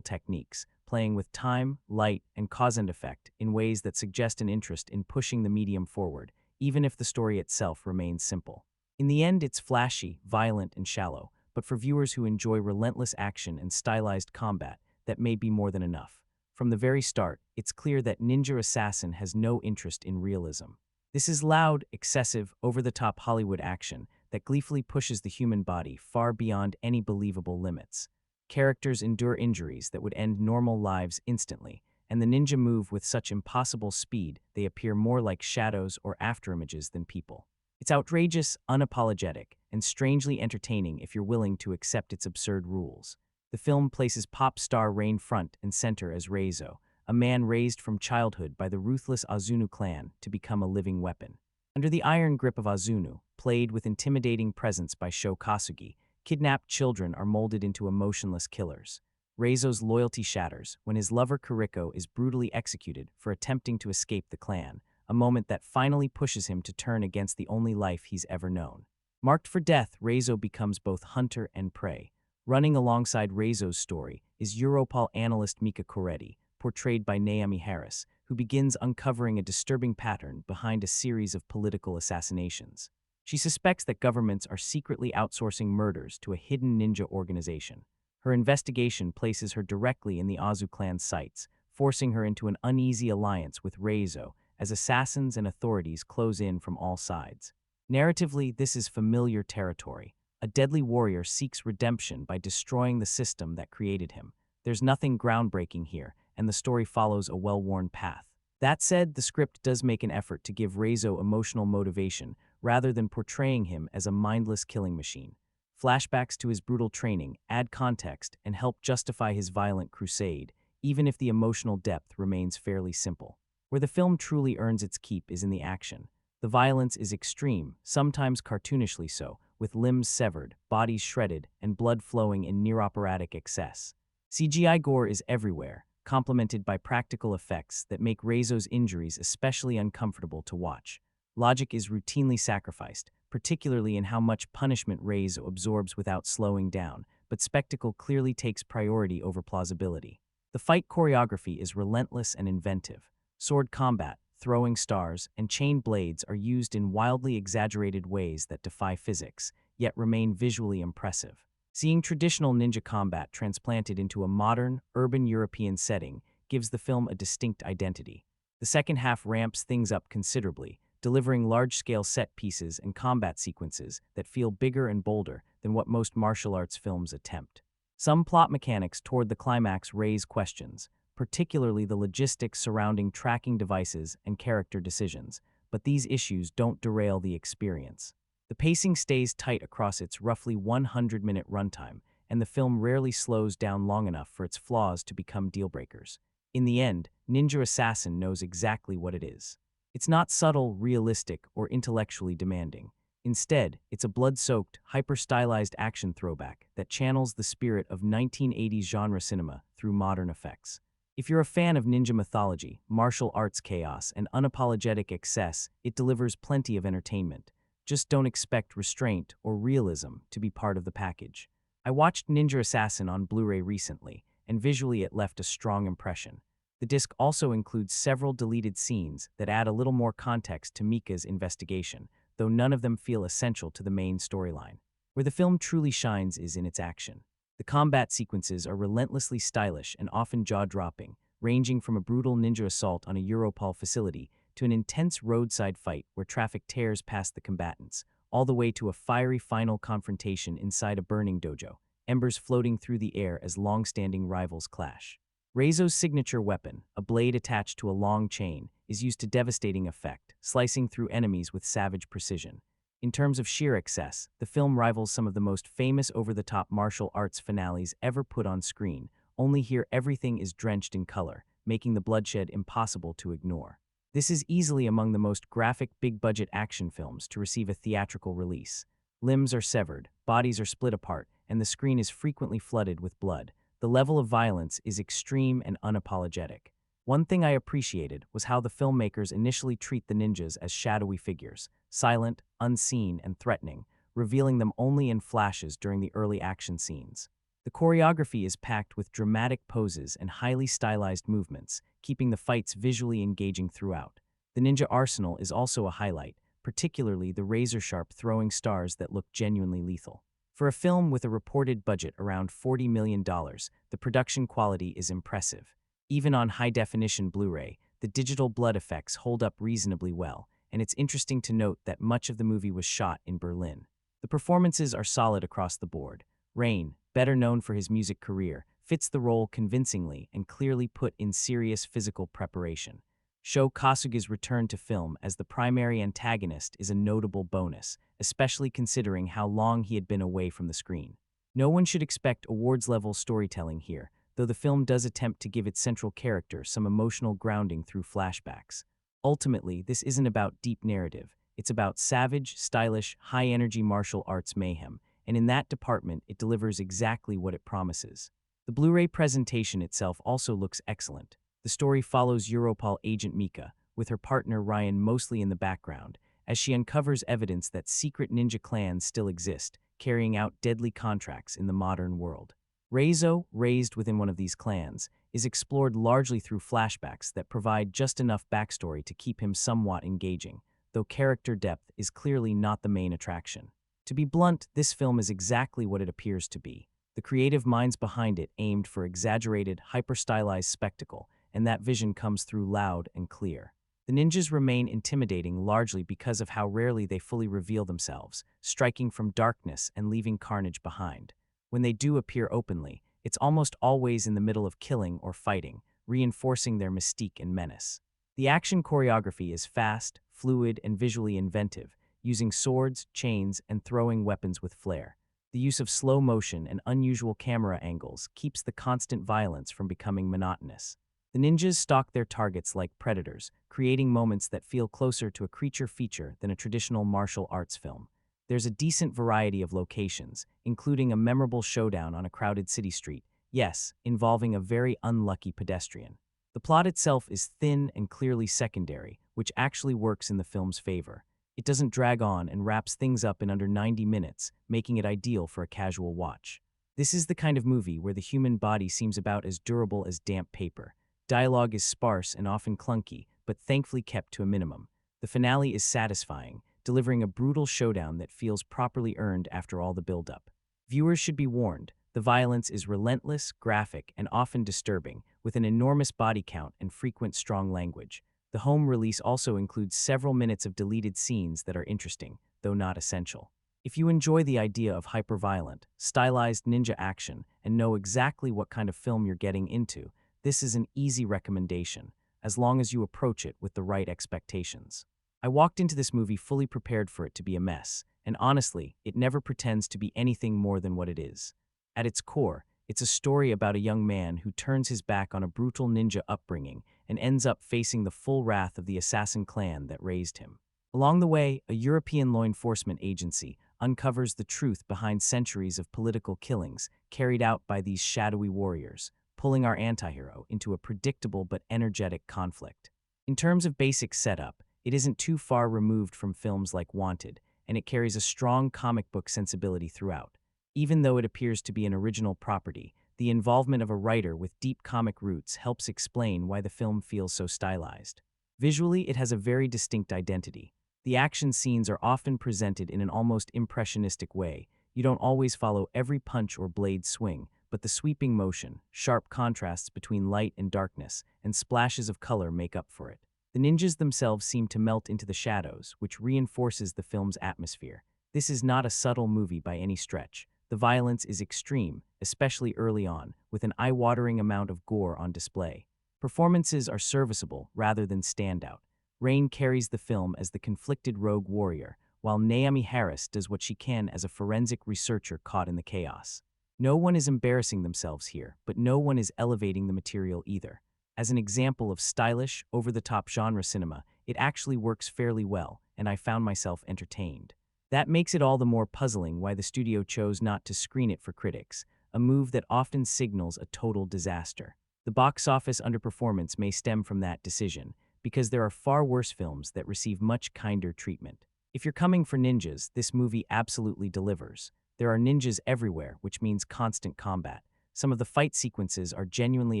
techniques, playing with time, light, and cause and effect in ways that suggest an interest in pushing the medium forward, even if the story itself remains simple. In the end, it's flashy, violent, and shallow, but for viewers who enjoy relentless action and stylized combat, that may be more than enough. From the very start, it's clear that Ninja Assassin has no interest in realism. This is loud, excessive, over-the-top Hollywood action that gleefully pushes the human body far beyond any believable limits. Characters endure injuries that would end normal lives instantly, and the ninja move with such impossible speed they appear more like shadows or afterimages than people. It's outrageous, unapologetic, and strangely entertaining if you're willing to accept its absurd rules. The film places pop star Rain front and center as Reizo, a man raised from childhood by the ruthless Azunu clan to become a living weapon. Under the iron grip of Azunu, played with intimidating presence by Sho Kasugi, kidnapped children are molded into emotionless killers. Reizo's loyalty shatters when his lover Kuriko is brutally executed for attempting to escape the clan, a moment that finally pushes him to turn against the only life he's ever known. Marked for death, Reizo becomes both hunter and prey. Running alongside Reizo's story is Europol analyst Mika Coretti, portrayed by Naomie Harris, who begins uncovering a disturbing pattern behind a series of political assassinations. She suspects that governments are secretly outsourcing murders to a hidden ninja organization. Her investigation places her directly in the Azu clan's sights, forcing her into an uneasy alliance with Reizo as assassins and authorities close in from all sides. Narratively, this is familiar territory. A deadly warrior seeks redemption by destroying the system that created him. There's nothing groundbreaking here, and the story follows a well-worn path. That said, the script does make an effort to give Reizo emotional motivation rather than portraying him as a mindless killing machine. Flashbacks to his brutal training add context and help justify his violent crusade, even if the emotional depth remains fairly simple. Where the film truly earns its keep is in the action. The violence is extreme, sometimes cartoonishly so, with limbs severed, bodies shredded, and blood flowing in near-operatic excess. CGI gore is everywhere, complemented by practical effects that make Reizo's injuries especially uncomfortable to watch. Logic is routinely sacrificed, particularly in how much punishment Reizo absorbs without slowing down, but spectacle clearly takes priority over plausibility. The fight choreography is relentless and inventive. Sword combat, throwing stars, and chain blades are used in wildly exaggerated ways that defy physics, yet remain visually impressive. Seeing traditional ninja combat transplanted into a modern, urban European setting gives the film a distinct identity. The second half ramps things up considerably, delivering large-scale set pieces and combat sequences that feel bigger and bolder than what most martial arts films attempt. Some plot mechanics toward the climax raise questions, particularly the logistics surrounding tracking devices and character decisions, but these issues don't derail the experience. The pacing stays tight across its roughly 100-minute runtime, and the film rarely slows down long enough for its flaws to become deal-breakers. In the end, Ninja Assassin knows exactly what it is. It's not subtle, realistic, or intellectually demanding. Instead, it's a blood-soaked, hyper-stylized action throwback that channels the spirit of 1980s genre cinema through modern effects. If you're a fan of ninja mythology, martial arts chaos, and unapologetic excess, it delivers plenty of entertainment. Just don't expect restraint or realism to be part of the package. I watched Ninja Assassin on Blu-ray recently, and visually it left a strong impression. The disc also includes several deleted scenes that add a little more context to Mika's investigation, though none of them feel essential to the main storyline. Where the film truly shines is in its action. The combat sequences are relentlessly stylish and often jaw-dropping, ranging from a brutal ninja assault on a Europol facility to an intense roadside fight where traffic tears past the combatants, all the way to a fiery final confrontation inside a burning dojo, embers floating through the air as long-standing rivals clash. Reizo's signature weapon, a blade attached to a long chain, is used to devastating effect, slicing through enemies with savage precision. In terms of sheer excess, the film rivals some of the most famous over-the-top martial arts finales ever put on screen, only here everything is drenched in color, making the bloodshed impossible to ignore. This is easily among the most graphic big-budget action films to receive a theatrical release. Limbs are severed, bodies are split apart, and the screen is frequently flooded with blood. The level of violence is extreme and unapologetic. One thing I appreciated was how the filmmakers initially treat the ninjas as shadowy figures, silent, unseen, and threatening, revealing them only in flashes during the early action scenes. The choreography is packed with dramatic poses and highly stylized movements, keeping the fights visually engaging throughout. The ninja arsenal is also a highlight, particularly the razor-sharp throwing stars that look genuinely lethal. For a film with a reported budget around $40 million, the production quality is impressive. Even on high-definition Blu-ray, the digital blood effects hold up reasonably well, and it's interesting to note that much of the movie was shot in Berlin. The performances are solid across the board. Rain, better known for his music career, fits the role convincingly and clearly put in serious physical preparation. Sho Kasuga's return to film as the primary antagonist is a notable bonus, especially considering how long he had been away from the screen. No one should expect awards-level storytelling here, though the film does attempt to give its central character some emotional grounding through flashbacks. Ultimately, this isn't about deep narrative. It's about savage, stylish, high-energy martial arts mayhem, and in that department, it delivers exactly what it promises. The Blu-ray presentation itself also looks excellent. The story follows Europol agent Mika, with her partner Ryan mostly in the background, as she uncovers evidence that secret ninja clans still exist, carrying out deadly contracts in the modern world. Reizo, raised within one of these clans, is explored largely through flashbacks that provide just enough backstory to keep him somewhat engaging, though character depth is clearly not the main attraction. To be blunt, this film is exactly what it appears to be. The creative minds behind it aimed for exaggerated, hyper-stylized spectacle, and that vision comes through loud and clear. The ninjas remain intimidating largely because of how rarely they fully reveal themselves, striking from darkness and leaving carnage behind. When they do appear openly, it's almost always in the middle of killing or fighting, reinforcing their mystique and menace. The action choreography is fast, fluid, and visually inventive, using swords, chains, and throwing weapons with flair. The use of slow motion and unusual camera angles keeps the constant violence from becoming monotonous. The ninjas stalk their targets like predators, creating moments that feel closer to a creature feature than a traditional martial arts film. There's a decent variety of locations, including a memorable showdown on a crowded city street, yes, involving a very unlucky pedestrian. The plot itself is thin and clearly secondary, which actually works in the film's favor. It doesn't drag on and wraps things up in under 90 minutes, making it ideal for a casual watch. This is the kind of movie where the human body seems about as durable as damp paper. Dialogue is sparse and often clunky, but thankfully kept to a minimum. The finale is satisfying, delivering a brutal showdown that feels properly earned after all the build-up. Viewers should be warned, the violence is relentless, graphic, and often disturbing, with an enormous body count and frequent strong language. The home release also includes several minutes of deleted scenes that are interesting, though not essential. If you enjoy the idea of hyper-violent, stylized ninja action and know exactly what kind of film you're getting into, this is an easy recommendation, as long as you approach it with the right expectations. I walked into this movie fully prepared for it to be a mess, and honestly, it never pretends to be anything more than what it is. At its core, it's a story about a young man who turns his back on a brutal ninja upbringing and ends up facing the full wrath of the assassin clan that raised him. Along the way, a European law enforcement agency uncovers the truth behind centuries of political killings carried out by these shadowy warriors, pulling our antihero into a predictable but energetic conflict. In terms of basic setup, it isn't too far removed from films like Wanted, and it carries a strong comic book sensibility throughout. Even though it appears to be an original property, the involvement of a writer with deep comic roots helps explain why the film feels so stylized. Visually, it has a very distinct identity. The action scenes are often presented in an almost impressionistic way. You don't always follow every punch or blade swing, but the sweeping motion, sharp contrasts between light and darkness, and splashes of color make up for it. The ninjas themselves seem to melt into the shadows, which reinforces the film's atmosphere. This is not a subtle movie by any stretch. The violence is extreme, especially early on, with an eye-watering amount of gore on display. Performances are serviceable rather than standout. Rain carries the film as the conflicted rogue warrior, while Naomie Harris does what she can as a forensic researcher caught in the chaos. No one is embarrassing themselves here, but no one is elevating the material either. As an example of stylish, over-the-top genre cinema, it actually works fairly well, and I found myself entertained. That makes it all the more puzzling why the studio chose not to screen it for critics, a move that often signals a total disaster. The box office underperformance may stem from that decision, because there are far worse films that receive much kinder treatment. If you're coming for ninjas, this movie absolutely delivers. There are ninjas everywhere, which means constant combat. Some of the fight sequences are genuinely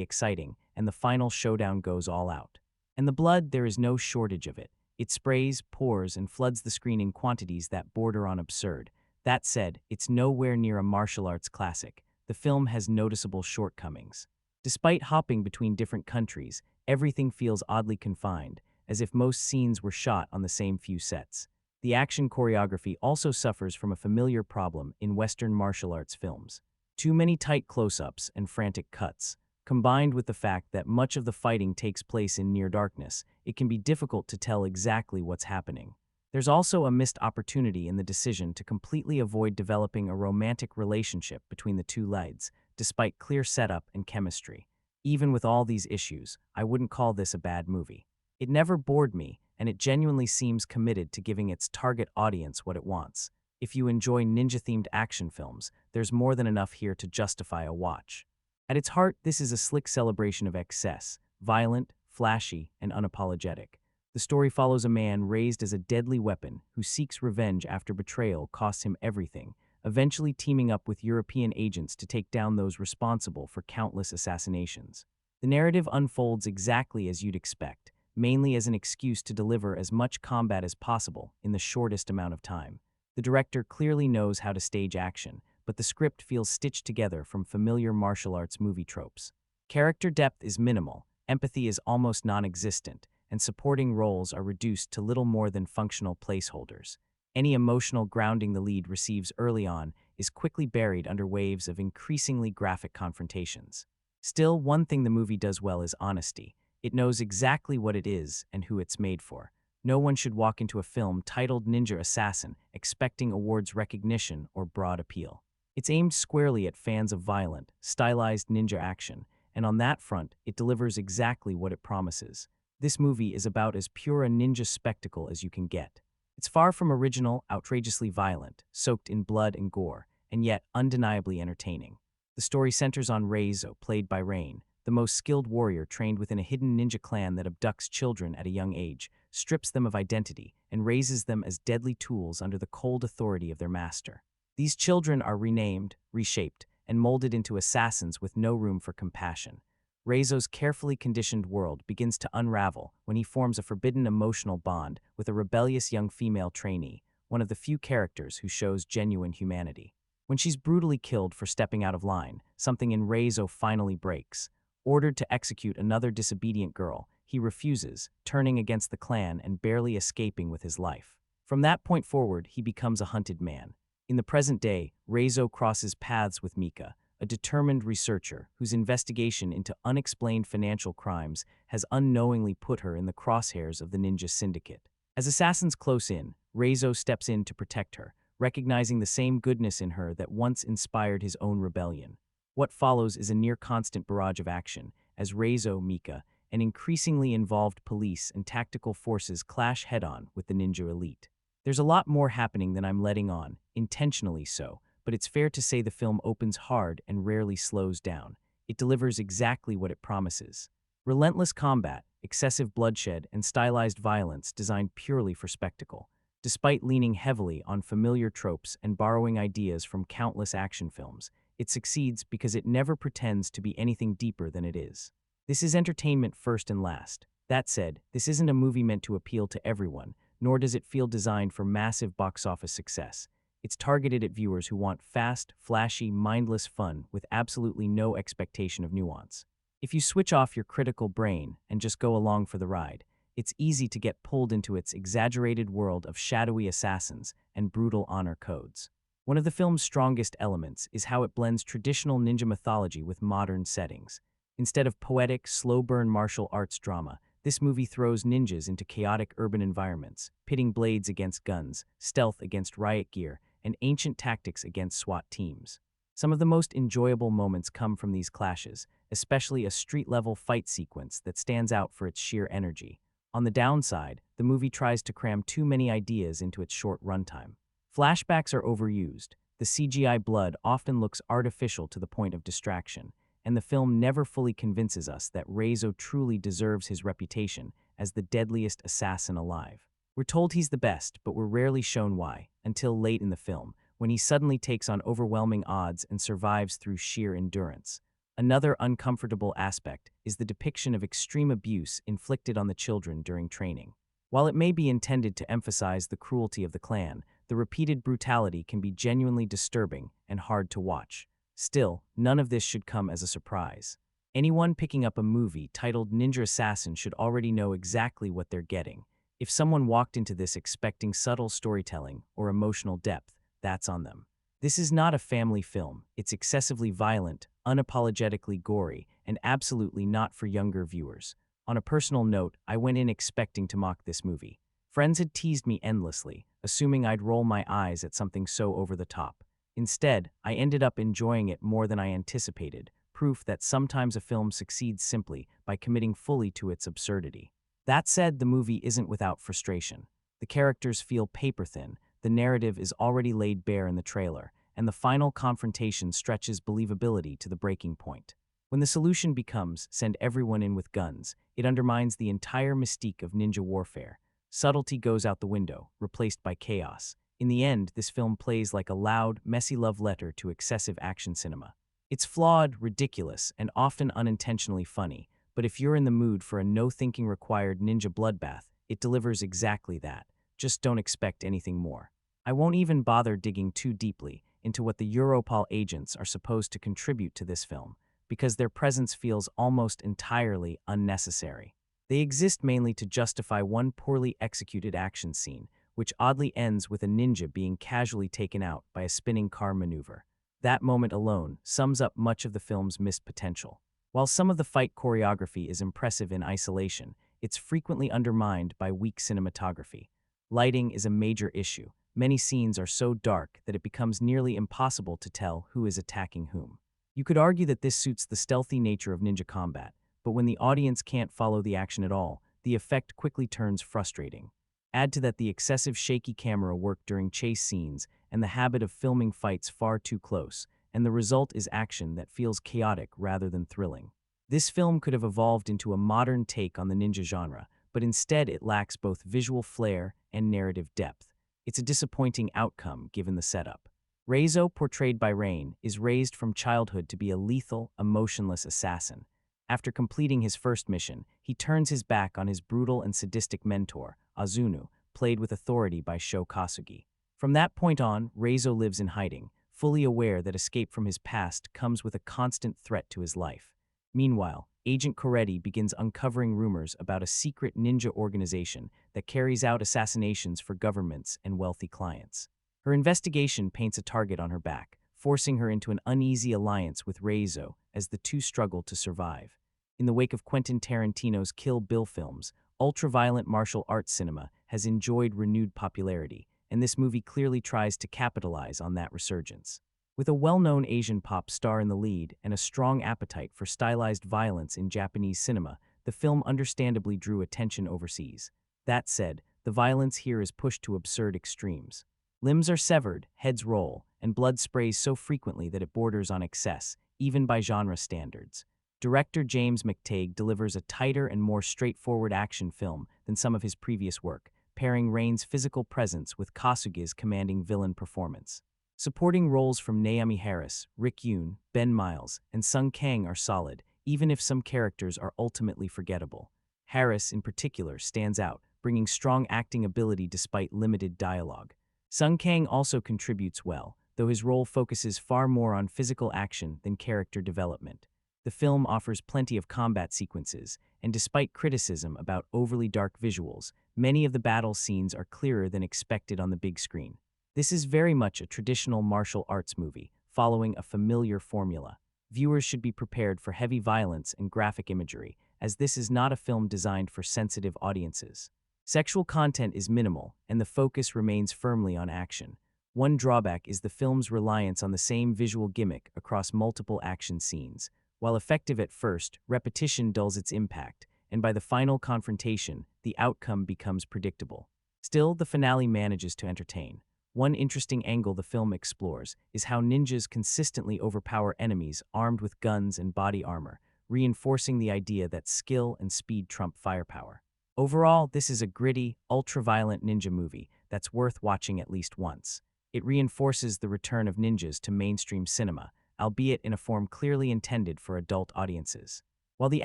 exciting, and the final showdown goes all out. And the blood, there is no shortage of it. It sprays, pours, and floods the screen in quantities that border on absurd. That said, it's nowhere near a martial arts classic. The film has noticeable shortcomings. Despite hopping between different countries, everything feels oddly confined, as if most scenes were shot on the same few sets. The action choreography also suffers from a familiar problem in Western martial arts films. Too many tight close-ups and frantic cuts. Combined with the fact that much of the fighting takes place in near darkness, it can be difficult to tell exactly what's happening. There's also a missed opportunity in the decision to completely avoid developing a romantic relationship between the two leads, despite clear setup and chemistry. Even with all these issues, I wouldn't call this a bad movie. It never bored me, and it genuinely seems committed to giving its target audience what it wants. If you enjoy ninja-themed action films, there's more than enough here to justify a watch. At its heart, this is a slick celebration of excess, violent, flashy, and unapologetic. The story follows a man raised as a deadly weapon who seeks revenge after betrayal costs him everything, eventually teaming up with European agents to take down those responsible for countless assassinations. The narrative unfolds exactly as you'd expect, mainly as an excuse to deliver as much combat as possible in the shortest amount of time. The director clearly knows how to stage action, but the script feels stitched together from familiar martial arts movie tropes. Character depth is minimal, empathy is almost non-existent, and supporting roles are reduced to little more than functional placeholders. Any emotional grounding the lead receives early on is quickly buried under waves of increasingly graphic confrontations. Still, one thing the movie does well is honesty. It knows exactly what it is and who it's made for. No one should walk into a film titled Ninja Assassin expecting awards recognition or broad appeal. It's aimed squarely at fans of violent, stylized ninja action, and on that front, it delivers exactly what it promises. This movie is about as pure a ninja spectacle as you can get. It's far from original, outrageously violent, soaked in blood and gore, and yet undeniably entertaining. The story centers on Reizo, played by Rain, the most skilled warrior trained within a hidden ninja clan that abducts children at a young age, strips them of identity, and raises them as deadly tools under the cold authority of their master. These children are renamed, reshaped, and molded into assassins with no room for compassion. Reizo's carefully conditioned world begins to unravel when he forms a forbidden emotional bond with a rebellious young female trainee, one of the few characters who shows genuine humanity. When she's brutally killed for stepping out of line, something in Reizo finally breaks. Ordered to execute another disobedient girl, he refuses, turning against the clan and barely escaping with his life. From that point forward, he becomes a hunted man. In the present day, Reizo crosses paths with Mika, a determined researcher whose investigation into unexplained financial crimes has unknowingly put her in the crosshairs of the ninja syndicate. As assassins close in, Reizo steps in to protect her, recognizing the same goodness in her that once inspired his own rebellion. What follows is a near-constant barrage of action, as Reizo, Mika, and increasingly involved police and tactical forces clash head-on with the ninja elite. There's a lot more happening than I'm letting on, intentionally so, but it's fair to say the film opens hard and rarely slows down. it delivers exactly what it promises. Relentless combat, excessive bloodshed, and stylized violence designed purely for spectacle. Despite leaning heavily on familiar tropes and borrowing ideas from countless action films, it succeeds because it never pretends to be anything deeper than it is. This is entertainment first and last. That said, this isn't a movie meant to appeal to everyone, nor does it feel designed for massive box office success. It's targeted at viewers who want fast, flashy, mindless fun with absolutely no expectation of nuance. If you switch off your critical brain and just go along for the ride, it's easy to get pulled into its exaggerated world of shadowy assassins and brutal honor codes. One of the film's strongest elements is how it blends traditional ninja mythology with modern settings. Instead of poetic, slow-burn martial arts drama, this movie throws ninjas into chaotic urban environments, pitting blades against guns, stealth against riot gear, and ancient tactics against SWAT teams. Some of the most enjoyable moments come from these clashes, especially a street-level fight sequence that stands out for its sheer energy. On the downside, the movie tries to cram too many ideas into its short runtime. Flashbacks are overused, the CGI blood often looks artificial to the point of distraction, and the film never fully convinces us that Reizo truly deserves his reputation as the deadliest assassin alive. We're told he's the best, but we're rarely shown why, until late in the film, when he suddenly takes on overwhelming odds and survives through sheer endurance. Another uncomfortable aspect is the depiction of extreme abuse inflicted on the children during training. While it may be intended to emphasize the cruelty of the clan, the repeated brutality can be genuinely disturbing and hard to watch. Still, none of this should come as a surprise. Anyone picking up a movie titled Ninja Assassin should already know exactly what they're getting. If someone walked into this expecting subtle storytelling or emotional depth, that's on them. This is not a family film. It's excessively violent, unapologetically gory, and absolutely not for younger viewers. On a personal note, I went in expecting to mock this movie. Friends had teased me endlessly, assuming I'd roll my eyes at something so over the top. Instead, I ended up enjoying it more than I anticipated, proof that sometimes a film succeeds simply by committing fully to its absurdity. That said, the movie isn't without frustration. The characters feel paper-thin, the narrative is already laid bare in the trailer, and the final confrontation stretches believability to the breaking point. When the solution becomes, send everyone in with guns, it undermines the entire mystique of ninja warfare. Subtlety goes out the window, replaced by chaos. In the end, this film plays like a loud, messy love letter to excessive action cinema. It's flawed, ridiculous, and often unintentionally funny, but if you're in the mood for a no-thinking-required ninja bloodbath, it delivers exactly that. Just don't expect anything more. I won't even bother digging too deeply into what the Europol agents are supposed to contribute to this film, because their presence feels almost entirely unnecessary. They exist mainly to justify one poorly executed action scene, which oddly ends with a ninja being casually taken out by a spinning car maneuver. That moment alone sums up much of the film's missed potential. While some of the fight choreography is impressive in isolation, it's frequently undermined by weak cinematography. Lighting is a major issue. Many scenes are so dark that it becomes nearly impossible to tell who is attacking whom. You could argue that this suits the stealthy nature of ninja combat, but when the audience can't follow the action at all, the effect quickly turns frustrating. Add to that the excessive shaky camera work during chase scenes and the habit of filming fights far too close, and the result is action that feels chaotic rather than thrilling. This film could have evolved into a modern take on the ninja genre, but instead it lacks both visual flair and narrative depth. It's a disappointing outcome given the setup. Reizo, portrayed by Rain, is raised from childhood to be a lethal, emotionless assassin. After completing his first mission, he turns his back on his brutal and sadistic mentor, Azunu, played with authority by Sho Kasugi. From that point on, Reizo lives in hiding, fully aware that escape from his past comes with a constant threat to his life. Meanwhile, Agent Coretti begins uncovering rumors about a secret ninja organization that carries out assassinations for governments and wealthy clients. Her investigation paints a target on her back, forcing her into an uneasy alliance with Reizo as the two struggle to survive. In the wake of Quentin Tarantino's Kill Bill films, ultra-violent martial arts cinema has enjoyed renewed popularity, and this movie clearly tries to capitalize on that resurgence. With a well-known Asian pop star in the lead and a strong appetite for stylized violence in Japanese cinema, the film understandably drew attention overseas. That said, the violence here is pushed to absurd extremes. Limbs are severed, heads roll, and blood sprays so frequently that it borders on excess, even by genre standards. Director James McTeigue delivers a tighter and more straightforward action film than some of his previous work, pairing Rain's physical presence with Kasuga's commanding villain performance. Supporting roles from Naomie Harris, Rick Yune, Ben Miles, and Sung Kang are solid, even if some characters are ultimately forgettable. Harris, in particular, stands out, bringing strong acting ability despite limited dialogue. Sung Kang also contributes well, though his role focuses far more on physical action than character development. The film offers plenty of combat sequences, and despite criticism about overly dark visuals, many of the battle scenes are clearer than expected on the big screen. This is very much a traditional martial arts movie, following a familiar formula. Viewers should be prepared for heavy violence and graphic imagery, as this is not a film designed for sensitive audiences. Sexual content is minimal, and the focus remains firmly on action. One drawback is the film's reliance on the same visual gimmick across multiple action scenes. While effective at first, repetition dulls its impact, and by the final confrontation, the outcome becomes predictable. Still, the finale manages to entertain. One interesting angle the film explores is how ninjas consistently overpower enemies armed with guns and body armor, reinforcing the idea that skill and speed trump firepower. Overall, this is a gritty, ultra-violent ninja movie that's worth watching at least once. It reinforces the return of ninjas to mainstream cinema, albeit in a form clearly intended for adult audiences. While the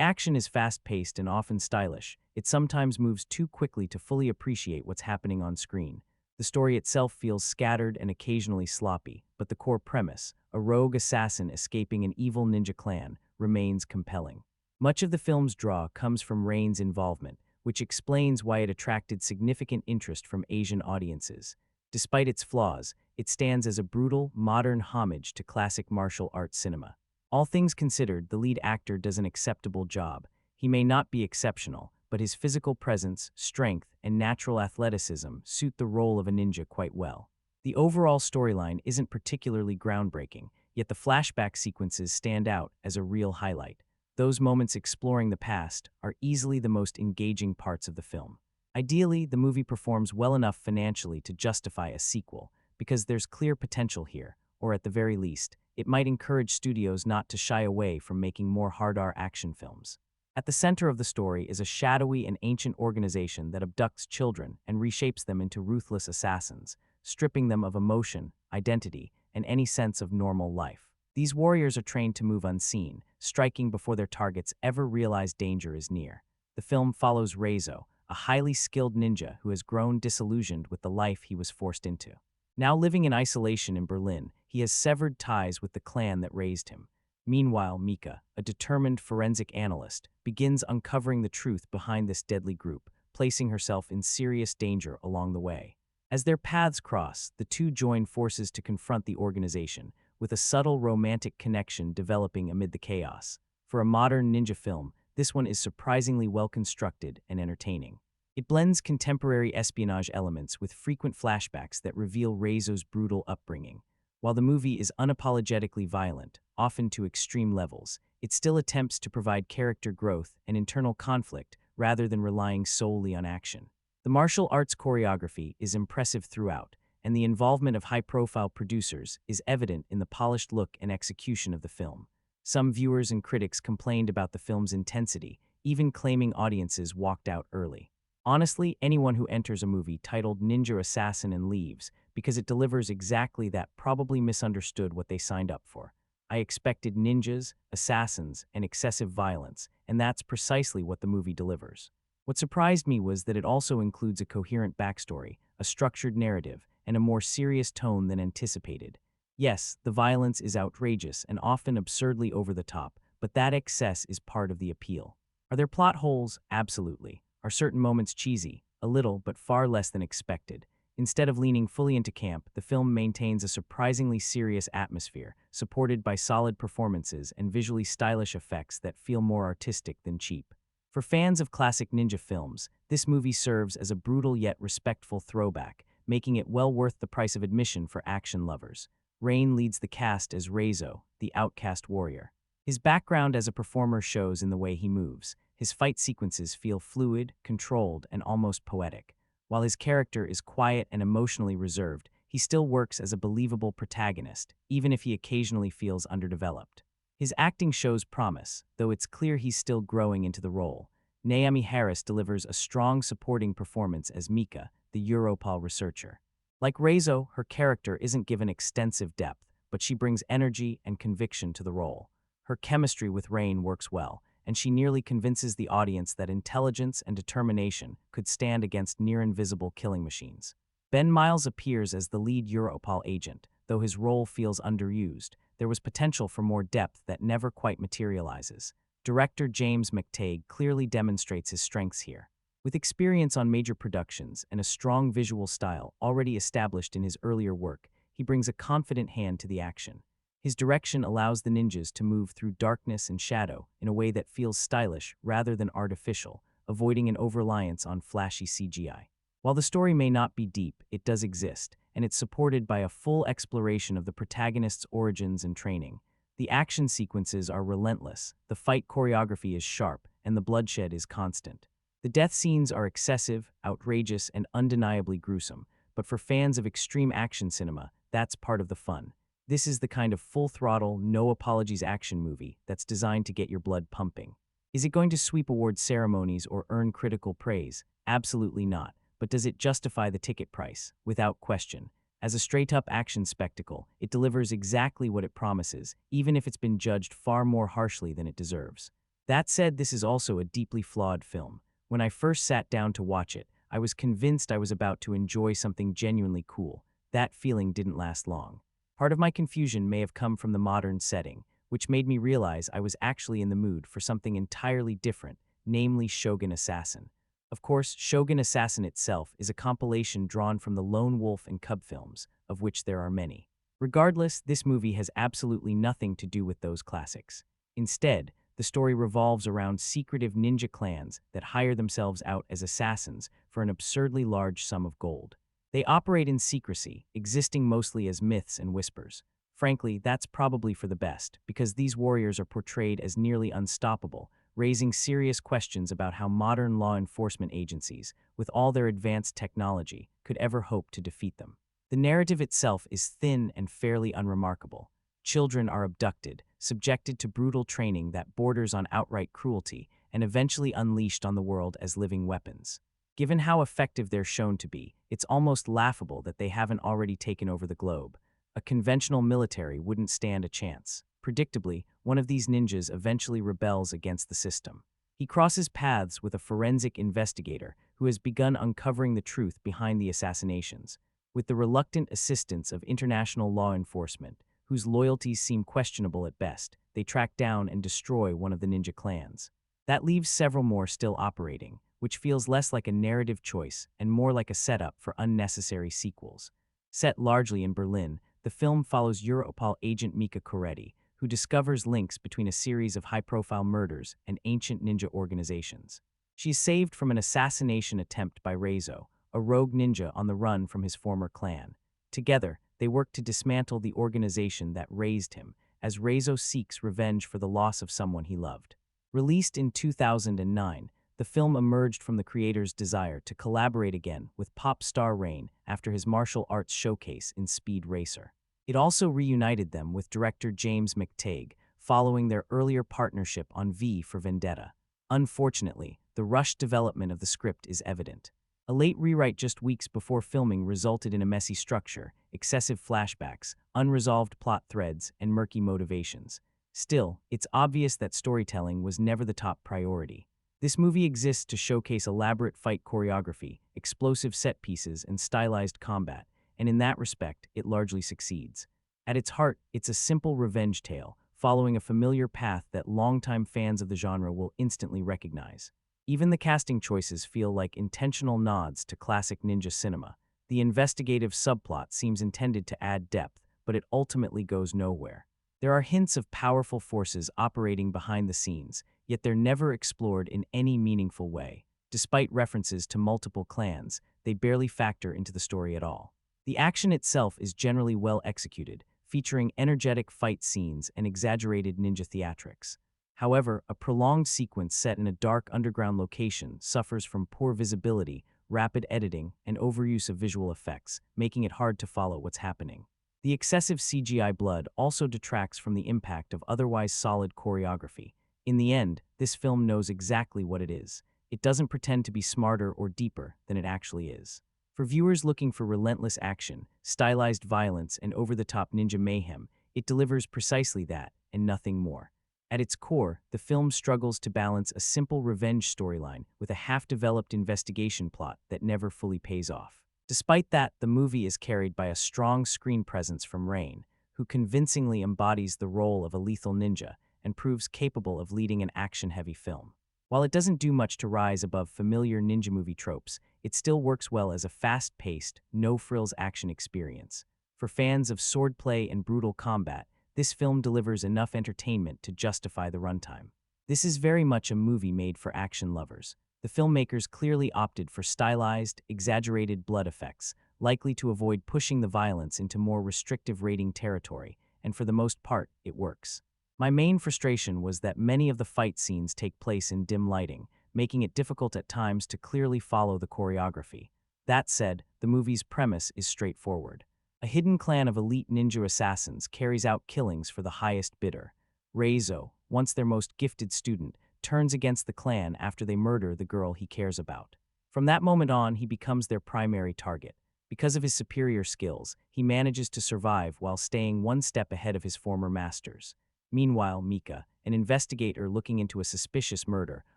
action is fast-paced and often stylish, it sometimes moves too quickly to fully appreciate what's happening on screen. The story itself feels scattered and occasionally sloppy, but the core premise, a rogue assassin escaping an evil ninja clan, remains compelling. Much of the film's draw comes from Rain's involvement, which explains why it attracted significant interest from Asian audiences. Despite its flaws, it stands as a brutal, modern homage to classic martial arts cinema. All things considered, the lead actor does an acceptable job. He may not be exceptional, but his physical presence, strength, and natural athleticism suit the role of a ninja quite well. The overall storyline isn't particularly groundbreaking, yet the flashback sequences stand out as a real highlight. Those moments exploring the past are easily the most engaging parts of the film. Ideally, the movie performs well enough financially to justify a sequel, because there's clear potential here, or at the very least, it might encourage studios not to shy away from making more hard-R action films. At the center of the story is a shadowy and ancient organization that abducts children and reshapes them into ruthless assassins, stripping them of emotion, identity, and any sense of normal life. These warriors are trained to move unseen, striking before their targets ever realize danger is near. The film follows Reizo, a highly skilled ninja who has grown disillusioned with the life he was forced into. Now living in isolation in Berlin, he has severed ties with the clan that raised him. Meanwhile, Mika, a determined forensic analyst, begins uncovering the truth behind this deadly group, placing herself in serious danger along the way. As their paths cross, the two join forces to confront the organization, with a subtle romantic connection developing amid the chaos. For a modern ninja film, this one is surprisingly well constructed and entertaining. It blends contemporary espionage elements with frequent flashbacks that reveal Reizo's brutal upbringing. While the movie is unapologetically violent, often to extreme levels, it still attempts to provide character growth and internal conflict rather than relying solely on action. The martial arts choreography is impressive throughout, and the involvement of high-profile producers is evident in the polished look and execution of the film. Some viewers and critics complained about the film's intensity, even claiming audiences walked out early. Honestly, anyone who enters a movie titled Ninja Assassin and leaves because it delivers exactly that probably misunderstood what they signed up for. I expected ninjas, assassins, and excessive violence, and that's precisely what the movie delivers. What surprised me was that it also includes a coherent backstory, a structured narrative, and a more serious tone than anticipated. Yes, the violence is outrageous and often absurdly over the top, but that excess is part of the appeal. Are there plot holes? Absolutely. Are certain moments cheesy? A little, but far less than expected. Instead of leaning fully into camp, the film maintains a surprisingly serious atmosphere, supported by solid performances and visually stylish effects that feel more artistic than cheap. For fans of classic ninja films, this movie serves as a brutal yet respectful throwback, making it well worth the price of admission for action lovers. Rain leads the cast as Reizo, the outcast warrior. His background as a performer shows in the way he moves. His fight sequences feel fluid, controlled, and almost poetic. While his character is quiet and emotionally reserved, he still works as a believable protagonist, even if he occasionally feels underdeveloped. His acting shows promise, though it's clear he's still growing into the role. Naomie Harris delivers a strong supporting performance as Mika, the Europol researcher. Like Reizo, her character isn't given extensive depth, but she brings energy and conviction to the role. Her chemistry with Rain works well, and she nearly convinces the audience that intelligence and determination could stand against near-invisible killing machines. Ben Miles appears as the lead Europol agent, though his role feels underused. There was potential for more depth that never quite materializes. Director James McTague clearly demonstrates his strengths here. With experience on major productions and a strong visual style already established in his earlier work, he brings a confident hand to the action. His direction allows the ninjas to move through darkness and shadow in a way that feels stylish rather than artificial, avoiding an over-reliance on flashy CGI. While the story may not be deep, it does exist, and it's supported by a full exploration of the protagonist's origins and training. The action sequences are relentless, the fight choreography is sharp, and the bloodshed is constant. The death scenes are excessive, outrageous, and undeniably gruesome, but for fans of extreme action cinema, that's part of the fun. This is the kind of full-throttle, no-apologies action movie that's designed to get your blood pumping. Is it going to sweep award ceremonies or earn critical praise? Absolutely not. But does it justify the ticket price? Without question. As a straight-up action spectacle, it delivers exactly what it promises, even if it's been judged far more harshly than it deserves. That said, this is also a deeply flawed film. When I first sat down to watch it, I was convinced I was about to enjoy something genuinely cool. That feeling didn't last long. Part of my confusion may have come from the modern setting, which made me realize I was actually in the mood for something entirely different, namely Shogun Assassin. Of course, Shogun Assassin itself is a compilation drawn from the Lone Wolf and Cub films, of which there are many. Regardless, this movie has absolutely nothing to do with those classics. Instead, the story revolves around secretive ninja clans that hire themselves out as assassins for an absurdly large sum of gold. They operate in secrecy, existing mostly as myths and whispers. Frankly, that's probably for the best, because these warriors are portrayed as nearly unstoppable, raising serious questions about how modern law enforcement agencies, with all their advanced technology, could ever hope to defeat them. The narrative itself is thin and fairly unremarkable. Children are abducted, subjected to brutal training that borders on outright cruelty, and eventually unleashed on the world as living weapons. Given how effective they're shown to be, it's almost laughable that they haven't already taken over the globe. A conventional military wouldn't stand a chance. Predictably, one of these ninjas eventually rebels against the system. He crosses paths with a forensic investigator who has begun uncovering the truth behind the assassinations. With the reluctant assistance of international law enforcement, whose loyalties seem questionable at best, they track down and destroy one of the ninja clans. That leaves several more still operating, which feels less like a narrative choice and more like a setup for unnecessary sequels. Set largely in Berlin, the film follows Europol agent Mika Koretti, who discovers links between a series of high-profile murders and ancient ninja organizations. She is saved from an assassination attempt by Reizo, a rogue ninja on the run from his former clan. Together, they work to dismantle the organization that raised him, as Reizo seeks revenge for the loss of someone he loved. Released in 2009, the film emerged from the creator's desire to collaborate again with pop star Rain after his martial arts showcase in Speed Racer. It also reunited them with director James McTague, following their earlier partnership on V for Vendetta. Unfortunately, the rushed development of the script is evident. A late rewrite just weeks before filming resulted in a messy structure, excessive flashbacks, unresolved plot threads, and murky motivations. Still, it's obvious that storytelling was never the top priority. This movie exists to showcase elaborate fight choreography, explosive set pieces, and stylized combat, and in that respect, it largely succeeds. At its heart, it's a simple revenge tale, following a familiar path that longtime fans of the genre will instantly recognize. Even the casting choices feel like intentional nods to classic ninja cinema. The investigative subplot seems intended to add depth, but it ultimately goes nowhere. There are hints of powerful forces operating behind the scenes, yet they're never explored in any meaningful way. Despite references to multiple clans, they barely factor into the story at all. The action itself is generally well executed, featuring energetic fight scenes and exaggerated ninja theatrics. However, a prolonged sequence set in a dark underground location suffers from poor visibility, rapid editing, and overuse of visual effects, making it hard to follow what's happening. The excessive CGI blood also detracts from the impact of otherwise solid choreography. In the end, this film knows exactly what it is. It doesn't pretend to be smarter or deeper than it actually is. For viewers looking for relentless action, stylized violence, and over-the-top ninja mayhem, it delivers precisely that, and nothing more. At its core, the film struggles to balance a simple revenge storyline with a half-developed investigation plot that never fully pays off. Despite that, the movie is carried by a strong screen presence from Rain, who convincingly embodies the role of a lethal ninja and proves capable of leading an action-heavy film. While it doesn't do much to rise above familiar ninja movie tropes, it still works well as a fast-paced, no-frills action experience. For fans of swordplay and brutal combat, this film delivers enough entertainment to justify the runtime. This is very much a movie made for action lovers. The filmmakers clearly opted for stylized, exaggerated blood effects, likely to avoid pushing the violence into more restrictive rating territory, and for the most part, it works. My main frustration was that many of the fight scenes take place in dim lighting, making it difficult at times to clearly follow the choreography. That said, the movie's premise is straightforward. A hidden clan of elite ninja assassins carries out killings for the highest bidder. Reizo, once their most gifted student, turns against the clan after they murder the girl he cares about. From that moment on, he becomes their primary target. Because of his superior skills, he manages to survive while staying one step ahead of his former masters. Meanwhile, Mika, an investigator looking into a suspicious murder,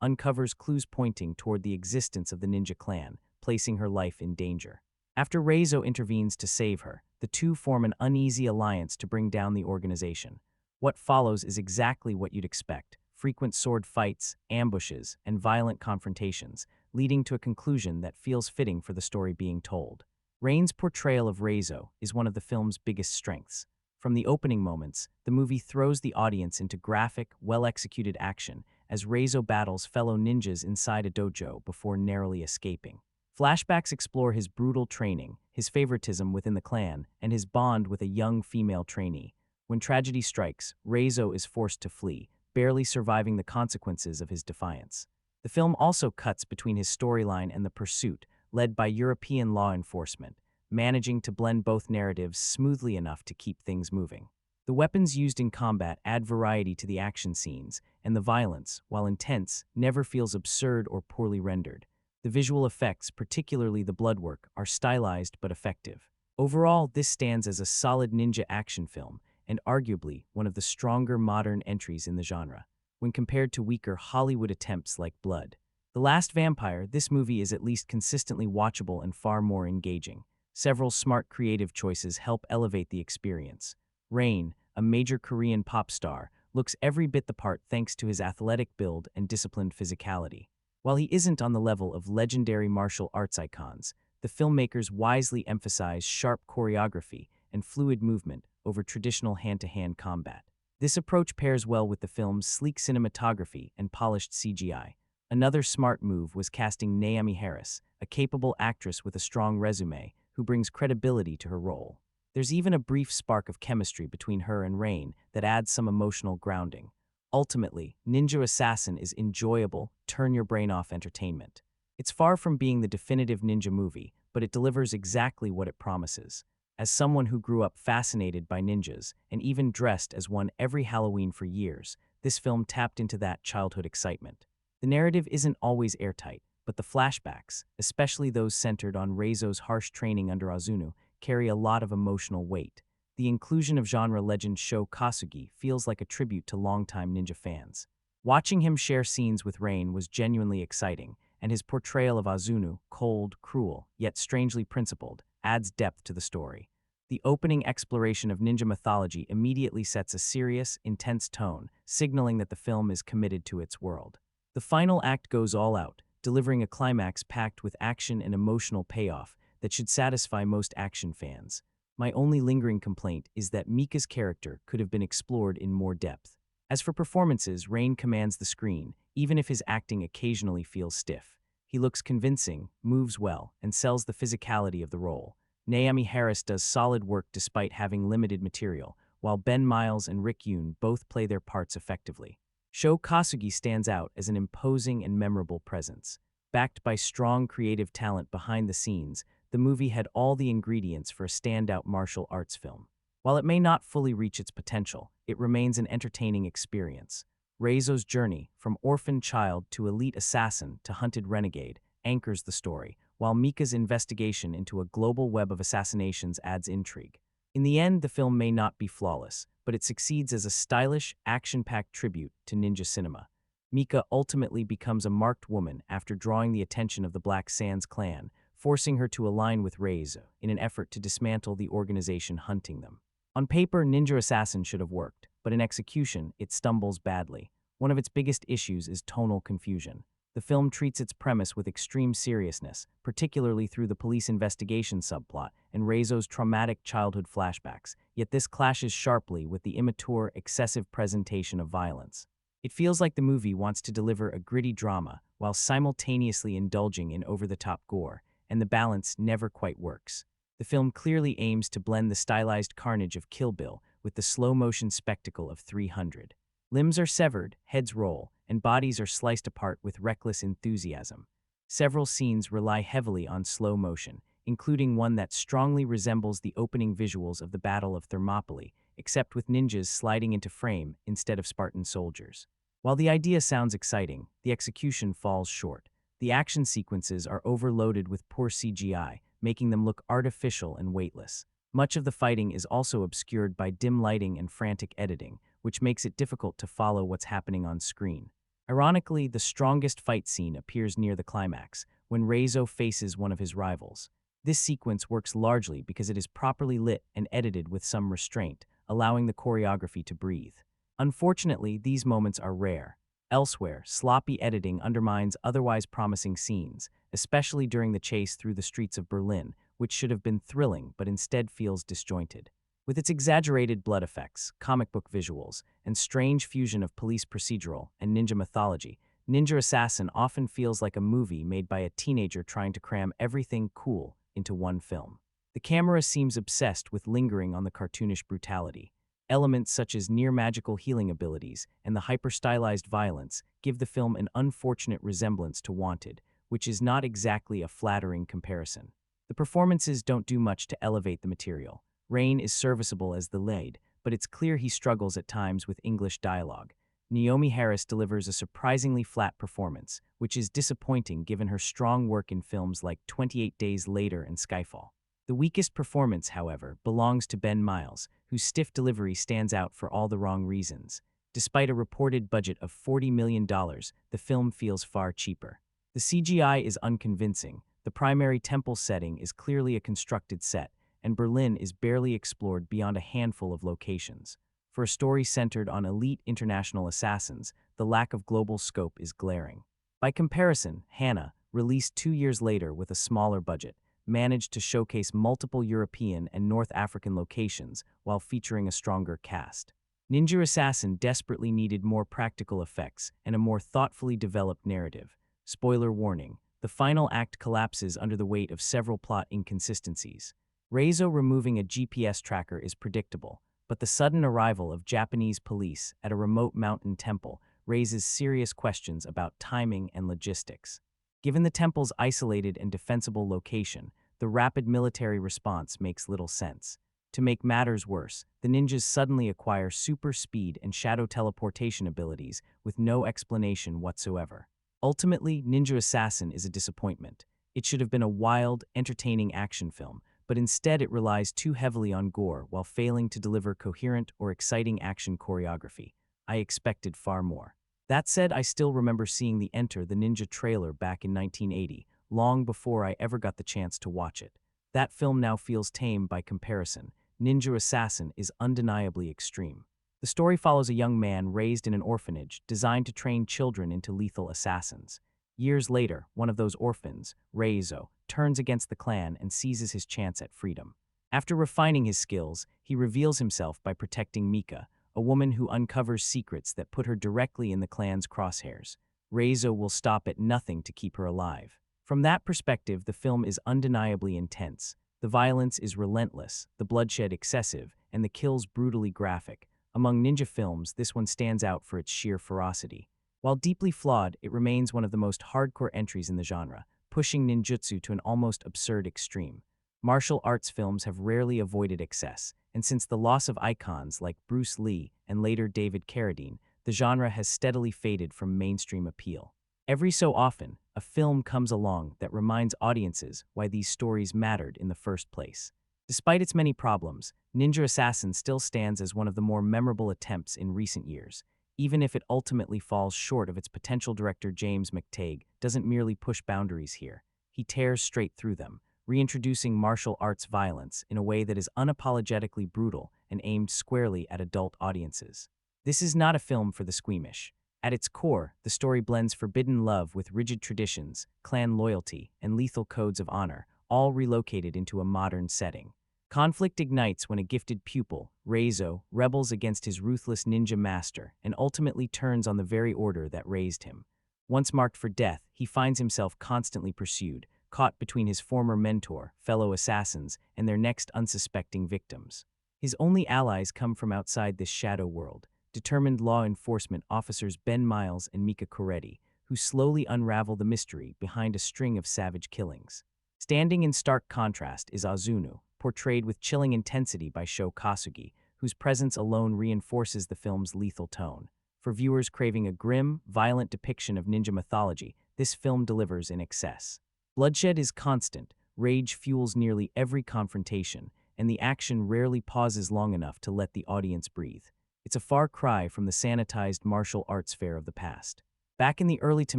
uncovers clues pointing toward the existence of the ninja clan, placing her life in danger. After Reizo intervenes to save her, the two form an uneasy alliance to bring down the organization. What follows is exactly what you'd expect: frequent sword fights, ambushes, and violent confrontations, leading to a conclusion that feels fitting for the story being told. Rain's portrayal of Reizo is one of the film's biggest strengths. From the opening moments, the movie throws the audience into graphic, well-executed action as Reizo battles fellow ninjas inside a dojo before narrowly escaping. Flashbacks explore his brutal training, his favoritism within the clan, and his bond with a young female trainee. When tragedy strikes, Reizo is forced to flee, barely surviving the consequences of his defiance. The film also cuts between his storyline and the pursuit, led by European law enforcement, managing to blend both narratives smoothly enough to keep things moving. The weapons used in combat add variety to the action scenes, and the violence, while intense, never feels absurd or poorly rendered. The visual effects, particularly the bloodwork, are stylized but effective. Overall, this stands as a solid ninja action film, and arguably one of the stronger modern entries in the genre, when compared to weaker Hollywood attempts like Blood. The Last Vampire, this movie is at least consistently watchable and far more engaging. Several smart creative choices help elevate the experience. Rain, a major Korean pop star, looks every bit the part thanks to his athletic build and disciplined physicality. While he isn't on the level of legendary martial arts icons, the filmmakers wisely emphasize sharp choreography and fluid movement over traditional hand-to-hand combat. This approach pairs well with the film's sleek cinematography and polished CGI. Another smart move was casting Naomie Harris, a capable actress with a strong resume, who brings credibility to her role. There's even a brief spark of chemistry between her and Rain that adds some emotional grounding. Ultimately, Ninja Assassin is enjoyable, turn-your-brain-off entertainment. It's far from being the definitive ninja movie, but it delivers exactly what it promises. As someone who grew up fascinated by ninjas, and even dressed as one every Halloween for years, this film tapped into that childhood excitement. The narrative isn't always airtight, but the flashbacks, especially those centered on Reizo's harsh training under Azunu, carry a lot of emotional weight. The inclusion of genre legend Sho Kasugi feels like a tribute to longtime ninja fans. Watching him share scenes with Rain was genuinely exciting, and his portrayal of Azunu, cold, cruel, yet strangely principled, adds depth to the story. The opening exploration of ninja mythology immediately sets a serious, intense tone, signaling that the film is committed to its world. The final act goes all out, delivering a climax packed with action and emotional payoff that should satisfy most action fans. My only lingering complaint is that Mika's character could have been explored in more depth. As for performances, Rain commands the screen, even if his acting occasionally feels stiff. He looks convincing, moves well, and sells the physicality of the role. Naomie Harris does solid work despite having limited material, while Ben Miles and Rick Yune both play their parts effectively. Sho Kasugi stands out as an imposing and memorable presence. Backed by strong creative talent behind the scenes, the movie had all the ingredients for a standout martial arts film. While it may not fully reach its potential, it remains an entertaining experience. Reizo's journey, from orphaned child to elite assassin to hunted renegade, anchors the story, while Mika's investigation into a global web of assassinations adds intrigue. In the end, the film may not be flawless, but it succeeds as a stylish, action-packed tribute to ninja cinema. Mika ultimately becomes a marked woman after drawing the attention of the Black Sands clan, forcing her to align with Reizo in an effort to dismantle the organization hunting them. On paper, Ninja Assassin should have worked, but in execution, it stumbles badly. One of its biggest issues is tonal confusion. The film treats its premise with extreme seriousness, particularly through the police investigation subplot and Reizo's traumatic childhood flashbacks, yet this clashes sharply with the immature, excessive presentation of violence. It feels like the movie wants to deliver a gritty drama while simultaneously indulging in over-the-top gore, and the balance never quite works. The film clearly aims to blend the stylized carnage of Kill Bill with the slow-motion spectacle of 300. Limbs are severed, heads roll, and bodies are sliced apart with reckless enthusiasm. Several scenes rely heavily on slow motion, including one that strongly resembles the opening visuals of the Battle of Thermopylae, except with ninjas sliding into frame instead of Spartan soldiers. While the idea sounds exciting, the execution falls short. The action sequences are overloaded with poor CGI, making them look artificial and weightless. Much of the fighting is also obscured by dim lighting and frantic editing, which makes it difficult to follow what's happening on screen. Ironically, the strongest fight scene appears near the climax, when Reizo faces one of his rivals. This sequence works largely because it is properly lit and edited with some restraint, allowing the choreography to breathe. Unfortunately, these moments are rare. Elsewhere, sloppy editing undermines otherwise promising scenes, especially during the chase through the streets of Berlin, which should have been thrilling but instead feels disjointed. With its exaggerated blood effects, comic book visuals, and strange fusion of police procedural and ninja mythology, Ninja Assassin often feels like a movie made by a teenager trying to cram everything cool into one film. The camera seems obsessed with lingering on the cartoonish brutality. Elements such as near-magical healing abilities and the hyper-stylized violence give the film an unfortunate resemblance to Wanted, which is not exactly a flattering comparison. The performances don't do much to elevate the material. Rain is serviceable as the lead, but it's clear he struggles at times with English dialogue. Naomie Harris delivers a surprisingly flat performance, which is disappointing given her strong work in films like 28 Days Later and Skyfall. The weakest performance, however, belongs to Ben Miles, whose stiff delivery stands out for all the wrong reasons. Despite a reported budget of $40 million, the film feels far cheaper. The CGI is unconvincing, the primary temple setting is clearly a constructed set, and Berlin is barely explored beyond a handful of locations. For a story centered on elite international assassins, the lack of global scope is glaring. By comparison, Hannah, released 2 years later with a smaller budget, managed to showcase multiple European and North African locations while featuring a stronger cast. Ninja Assassin desperately needed more practical effects and a more thoughtfully developed narrative. Spoiler warning, the final act collapses under the weight of several plot inconsistencies. Reizo removing a GPS tracker is predictable, but the sudden arrival of Japanese police at a remote mountain temple raises serious questions about timing and logistics. Given the temple's isolated and defensible location, the rapid military response makes little sense. To make matters worse, the ninjas suddenly acquire super speed and shadow teleportation abilities with no explanation whatsoever. Ultimately, Ninja Assassin is a disappointment. It should have been a wild, entertaining action film, but instead it relies too heavily on gore while failing to deliver coherent or exciting action choreography. I expected far more. That said, I still remember seeing the Enter the Ninja trailer back in 1980, long before I ever got the chance to watch it. That film now feels tame by comparison. Ninja Assassin is undeniably extreme. The story follows a young man raised in an orphanage designed to train children into lethal assassins. Years later, one of those orphans, Reizo, turns against the clan and seizes his chance at freedom. After refining his skills, he reveals himself by protecting Mika, a woman who uncovers secrets that put her directly in the clan's crosshairs. Reizo will stop at nothing to keep her alive. From that perspective, the film is undeniably intense. The violence is relentless, the bloodshed excessive, and the kills brutally graphic. Among ninja films, this one stands out for its sheer ferocity. While deeply flawed, it remains one of the most hardcore entries in the genre, pushing ninjutsu to an almost absurd extreme. Martial arts films have rarely avoided excess, and since the loss of icons like Bruce Lee and later David Carradine, the genre has steadily faded from mainstream appeal. Every so often, a film comes along that reminds audiences why these stories mattered in the first place. Despite its many problems, Ninja Assassin still stands as one of the more memorable attempts in recent years, even if it ultimately falls short of its potential. Director James McTague doesn't merely push boundaries here, he tears straight through them, reintroducing martial arts violence in a way that is unapologetically brutal and aimed squarely at adult audiences. This is not a film for the squeamish. At its core, the story blends forbidden love with rigid traditions, clan loyalty, and lethal codes of honor, all relocated into a modern setting. Conflict ignites when a gifted pupil, Reizo, rebels against his ruthless ninja master and ultimately turns on the very order that raised him. Once marked for death, he finds himself constantly pursued, caught between his former mentor, fellow assassins, and their next unsuspecting victims. His only allies come from outside this shadow world, determined law enforcement officers Ben Miles and Mika Koretti, who slowly unravel the mystery behind a string of savage killings. Standing in stark contrast is Azunu, portrayed with chilling intensity by Sho Kasugi, whose presence alone reinforces the film's lethal tone. For viewers craving a grim, violent depiction of ninja mythology, this film delivers in excess. Bloodshed is constant, rage fuels nearly every confrontation, and the action rarely pauses long enough to let the audience breathe. It's a far cry from the sanitized martial arts fare of the past. Back in the early to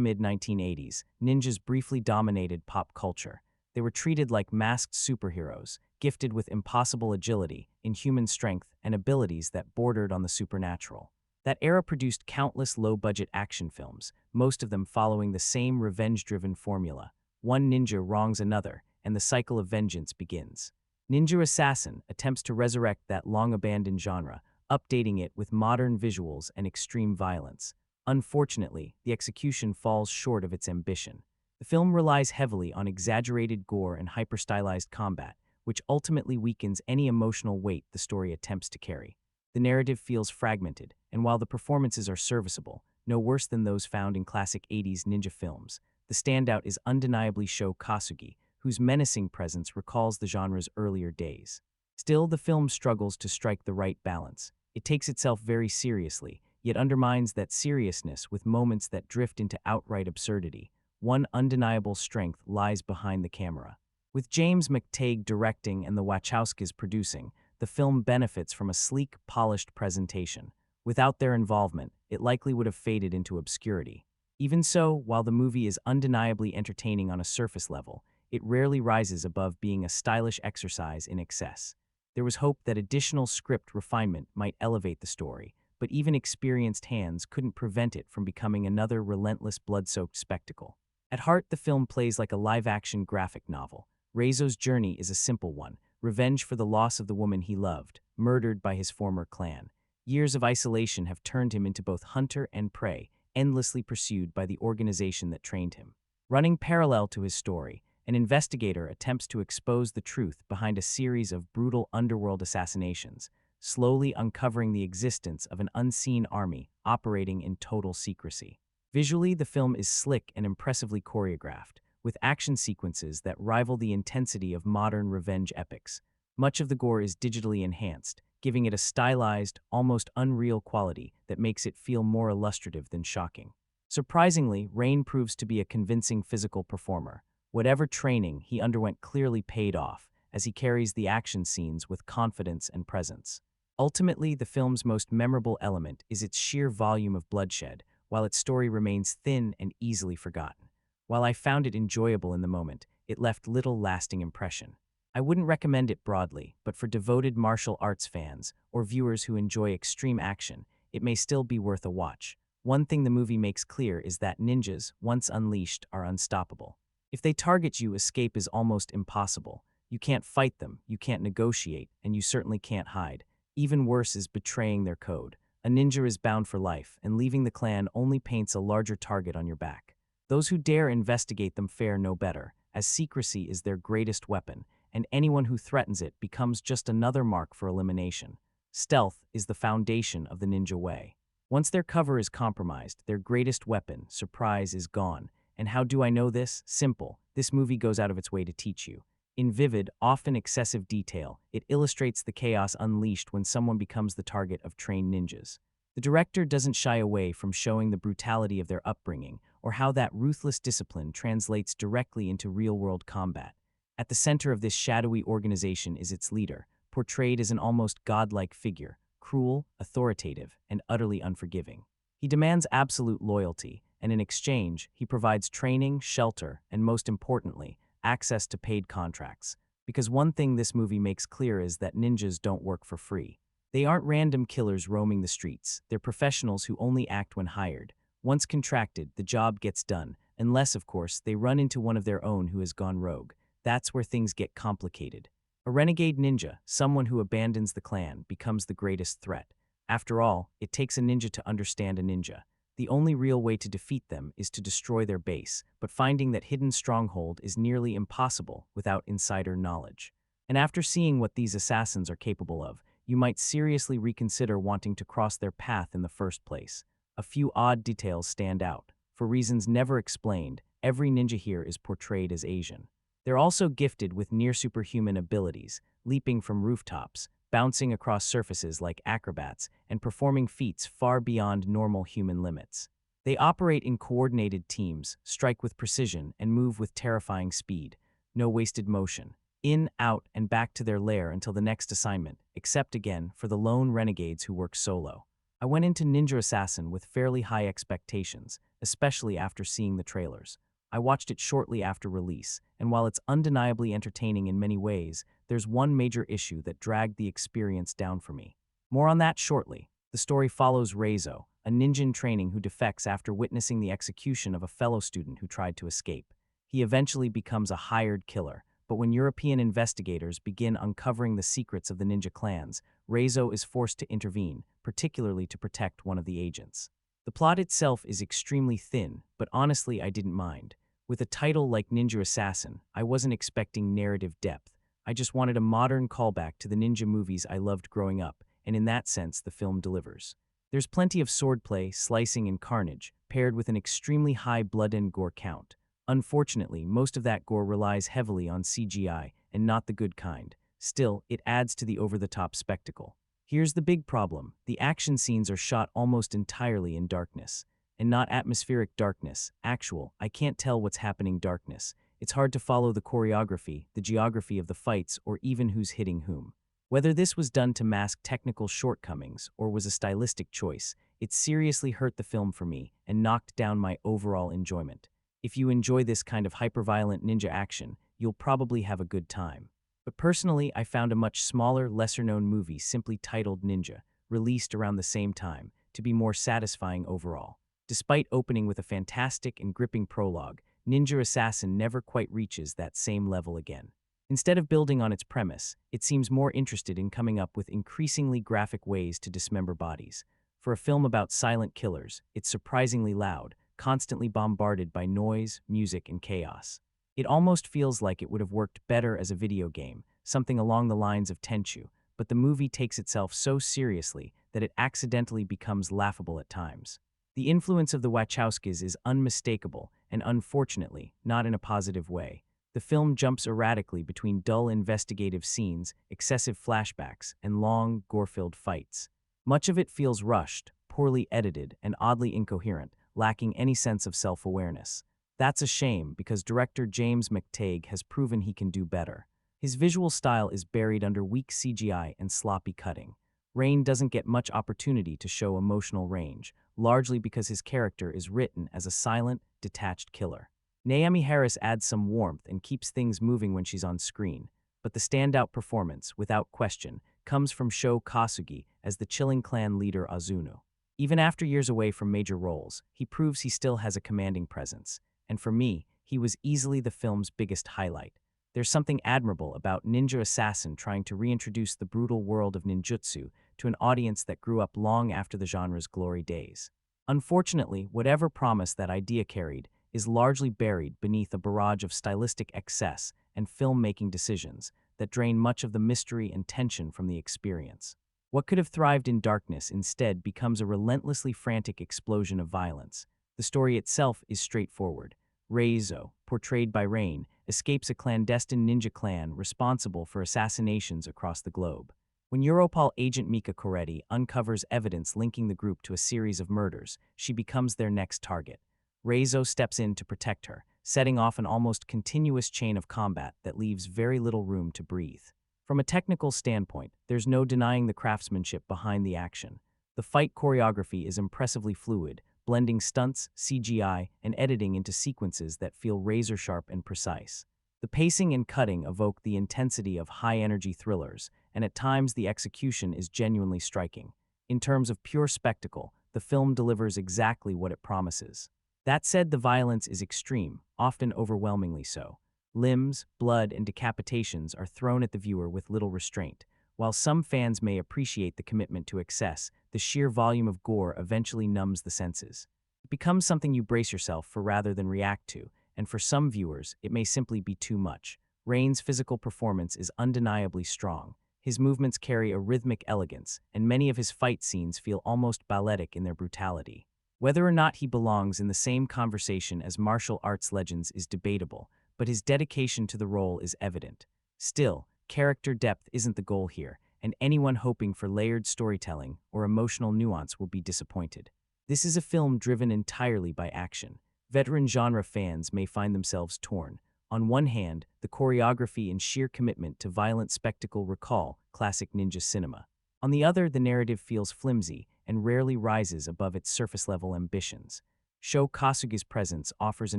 mid-1980s, ninjas briefly dominated pop culture. They were treated like masked superheroes, gifted with impossible agility, inhuman strength, and abilities that bordered on the supernatural. That era produced countless low-budget action films, most of them following the same revenge-driven formula. One ninja wrongs another, and the cycle of vengeance begins. Ninja Assassin attempts to resurrect that long-abandoned genre, updating it with modern visuals and extreme violence. Unfortunately, the execution falls short of its ambition. The film relies heavily on exaggerated gore and hyper-stylized combat, which ultimately weakens any emotional weight the story attempts to carry. The narrative feels fragmented, and while the performances are serviceable, no worse than those found in classic 80s ninja films, the standout is undeniably Sho Kasugi, whose menacing presence recalls the genre's earlier days. Still, the film struggles to strike the right balance. It takes itself very seriously, yet undermines that seriousness with moments that drift into outright absurdity. One undeniable strength lies behind the camera. With James McTague directing and the Wachowskis producing, the film benefits from a sleek, polished presentation. Without their involvement, it likely would have faded into obscurity. Even so, while the movie is undeniably entertaining on a surface level, it rarely rises above being a stylish exercise in excess. There was hope that additional script refinement might elevate the story, but even experienced hands couldn't prevent it from becoming another relentless blood-soaked spectacle. At heart, the film plays like a live-action graphic novel. Reizo's journey is a simple one: revenge for the loss of the woman he loved, murdered by his former clan. Years of isolation have turned him into both hunter and prey, endlessly pursued by the organization that trained him. Running parallel to his story, an investigator attempts to expose the truth behind a series of brutal underworld assassinations, slowly uncovering the existence of an unseen army operating in total secrecy. Visually, the film is slick and impressively choreographed, with action sequences that rival the intensity of modern revenge epics. Much of the gore is digitally enhanced, giving it a stylized, almost unreal quality that makes it feel more illustrative than shocking. Surprisingly, Rain proves to be a convincing physical performer. Whatever training he underwent clearly paid off, as he carries the action scenes with confidence and presence. Ultimately, the film's most memorable element is its sheer volume of bloodshed, while its story remains thin and easily forgotten. While I found it enjoyable in the moment, it left little lasting impression. I wouldn't recommend it broadly, but for devoted martial arts fans or viewers who enjoy extreme action, it may still be worth a watch. One thing the movie makes clear is that ninjas, once unleashed, are unstoppable. If they target you, escape is almost impossible. You can't fight them, you can't negotiate, and you certainly can't hide. Even worse is betraying their code. A ninja is bound for life, and leaving the clan only paints a larger target on your back. Those who dare investigate them fare no better, as secrecy is their greatest weapon, and anyone who threatens it becomes just another mark for elimination. Stealth is the foundation of the ninja way. Once their cover is compromised, their greatest weapon, surprise, is gone. And how do I know this? Simple. This movie goes out of its way to teach you. In vivid, often excessive detail, it illustrates the chaos unleashed when someone becomes the target of trained ninjas. The director doesn't shy away from showing the brutality of their upbringing or how that ruthless discipline translates directly into real-world combat. At the center of this shadowy organization is its leader, portrayed as an almost godlike figure, cruel, authoritative, and utterly unforgiving. He demands absolute loyalty, and in exchange, he provides training, shelter, and most importantly, access to paid contracts. Because one thing this movie makes clear is that ninjas don't work for free. They aren't random killers roaming the streets. They're professionals who only act when hired. Once contracted, the job gets done, unless, of course, they run into one of their own who has gone rogue. That's where things get complicated. A renegade ninja, someone who abandons the clan, becomes the greatest threat. After all, it takes a ninja to understand a ninja. The only real way to defeat them is to destroy their base, but finding that hidden stronghold is nearly impossible without insider knowledge. And after seeing what these assassins are capable of, you might seriously reconsider wanting to cross their path in the first place. A few odd details stand out. For reasons never explained, every ninja here is portrayed as Asian. They're also gifted with near-superhuman abilities, leaping from rooftops, bouncing across surfaces like acrobats, and performing feats far beyond normal human limits. They operate in coordinated teams, strike with precision, and move with terrifying speed. No wasted motion. In, out, and back to their lair until the next assignment, except again for the lone renegades who work solo. I went into Ninja Assassin with fairly high expectations, especially after seeing the trailers. I watched it shortly after release, and while it's undeniably entertaining in many ways, there's one major issue that dragged the experience down for me. More on that shortly. The story follows Reizo, a ninja in training who defects after witnessing the execution of a fellow student who tried to escape. He eventually becomes a hired killer, but when European investigators begin uncovering the secrets of the ninja clans, Reizo is forced to intervene, particularly to protect one of the agents. The plot itself is extremely thin, but honestly I didn't mind. With a title like Ninja Assassin, I wasn't expecting narrative depth. I just wanted a modern callback to the ninja movies I loved growing up, and in that sense the film delivers. There's plenty of swordplay, slicing, and carnage, paired with an extremely high blood and gore count. Unfortunately, most of that gore relies heavily on CGI, and not the good kind. Still, it adds to the over-the-top spectacle. Here's the big problem. The action scenes are shot almost entirely in darkness. And not atmospheric darkness, actual, I can't tell what's happening darkness. It's hard to follow the choreography, the geography of the fights, or even who's hitting whom. Whether this was done to mask technical shortcomings or was a stylistic choice, it seriously hurt the film for me and knocked down my overall enjoyment. If you enjoy this kind of hyperviolent ninja action, you'll probably have a good time. But personally, I found a much smaller, lesser-known movie simply titled Ninja, released around the same time, to be more satisfying overall. Despite opening with a fantastic and gripping prologue, Ninja Assassin never quite reaches that same level again. Instead of building on its premise, it seems more interested in coming up with increasingly graphic ways to dismember bodies. For a film about silent killers, it's surprisingly loud, constantly bombarded by noise, music, and chaos. It almost feels like it would have worked better as a video game, something along the lines of Tenchu, but the movie takes itself so seriously that it accidentally becomes laughable at times. The influence of the Wachowskis is unmistakable, and unfortunately, not in a positive way. The film jumps erratically between dull investigative scenes, excessive flashbacks, and long, gore-filled fights. Much of it feels rushed, poorly edited, and oddly incoherent, lacking any sense of self-awareness. That's a shame because director James McTague has proven he can do better. His visual style is buried under weak CGI and sloppy cutting. Rain doesn't get much opportunity to show emotional range, largely because his character is written as a silent, detached killer. Naomie Harris adds some warmth and keeps things moving when she's on screen, but the standout performance, without question, comes from Sho Kasugi as the chilling clan leader Azunu. Even after years away from major roles, he proves he still has a commanding presence, and for me, he was easily the film's biggest highlight. There's something admirable about Ninja Assassin trying to reintroduce the brutal world of ninjutsu to an audience that grew up long after the genre's glory days. Unfortunately, whatever promise that idea carried is largely buried beneath a barrage of stylistic excess and filmmaking decisions that drain much of the mystery and tension from the experience. What could have thrived in darkness instead becomes a relentlessly frantic explosion of violence. The story itself is straightforward. Reizo, portrayed by Rain, escapes a clandestine ninja clan responsible for assassinations across the globe. When Europol agent Mika Coretti uncovers evidence linking the group to a series of murders, she becomes their next target. Reizo steps in to protect her, setting off an almost continuous chain of combat that leaves very little room to breathe. From a technical standpoint, there's no denying the craftsmanship behind the action. The fight choreography is impressively fluid, blending stunts, CGI, and editing into sequences that feel razor-sharp and precise. The pacing and cutting evoke the intensity of high-energy thrillers, and at times the execution is genuinely striking. In terms of pure spectacle, the film delivers exactly what it promises. That said, the violence is extreme, often overwhelmingly so. Limbs, blood, and decapitations are thrown at the viewer with little restraint. While some fans may appreciate the commitment to excess, the sheer volume of gore eventually numbs the senses. It becomes something you brace yourself for rather than react to, and for some viewers, it may simply be too much. Rain's physical performance is undeniably strong. His movements carry a rhythmic elegance, and many of his fight scenes feel almost balletic in their brutality. Whether or not he belongs in the same conversation as martial arts legends is debatable, but his dedication to the role is evident. Still, character depth isn't the goal here, and anyone hoping for layered storytelling or emotional nuance will be disappointed. This is a film driven entirely by action. Veteran genre fans may find themselves torn. On one hand, the choreography and sheer commitment to violent spectacle recall classic ninja cinema. On the other, the narrative feels flimsy and rarely rises above its surface-level ambitions. Sho Kasuga's presence offers a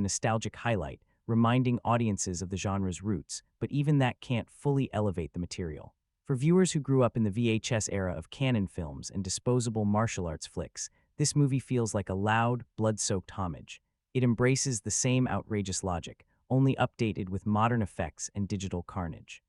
nostalgic highlight, reminding audiences of the genre's roots, but even that can't fully elevate the material. For viewers who grew up in the VHS era of canon films and disposable martial arts flicks, this movie feels like a loud, blood-soaked homage. It embraces the same outrageous logic, only updated with modern effects and digital carnage.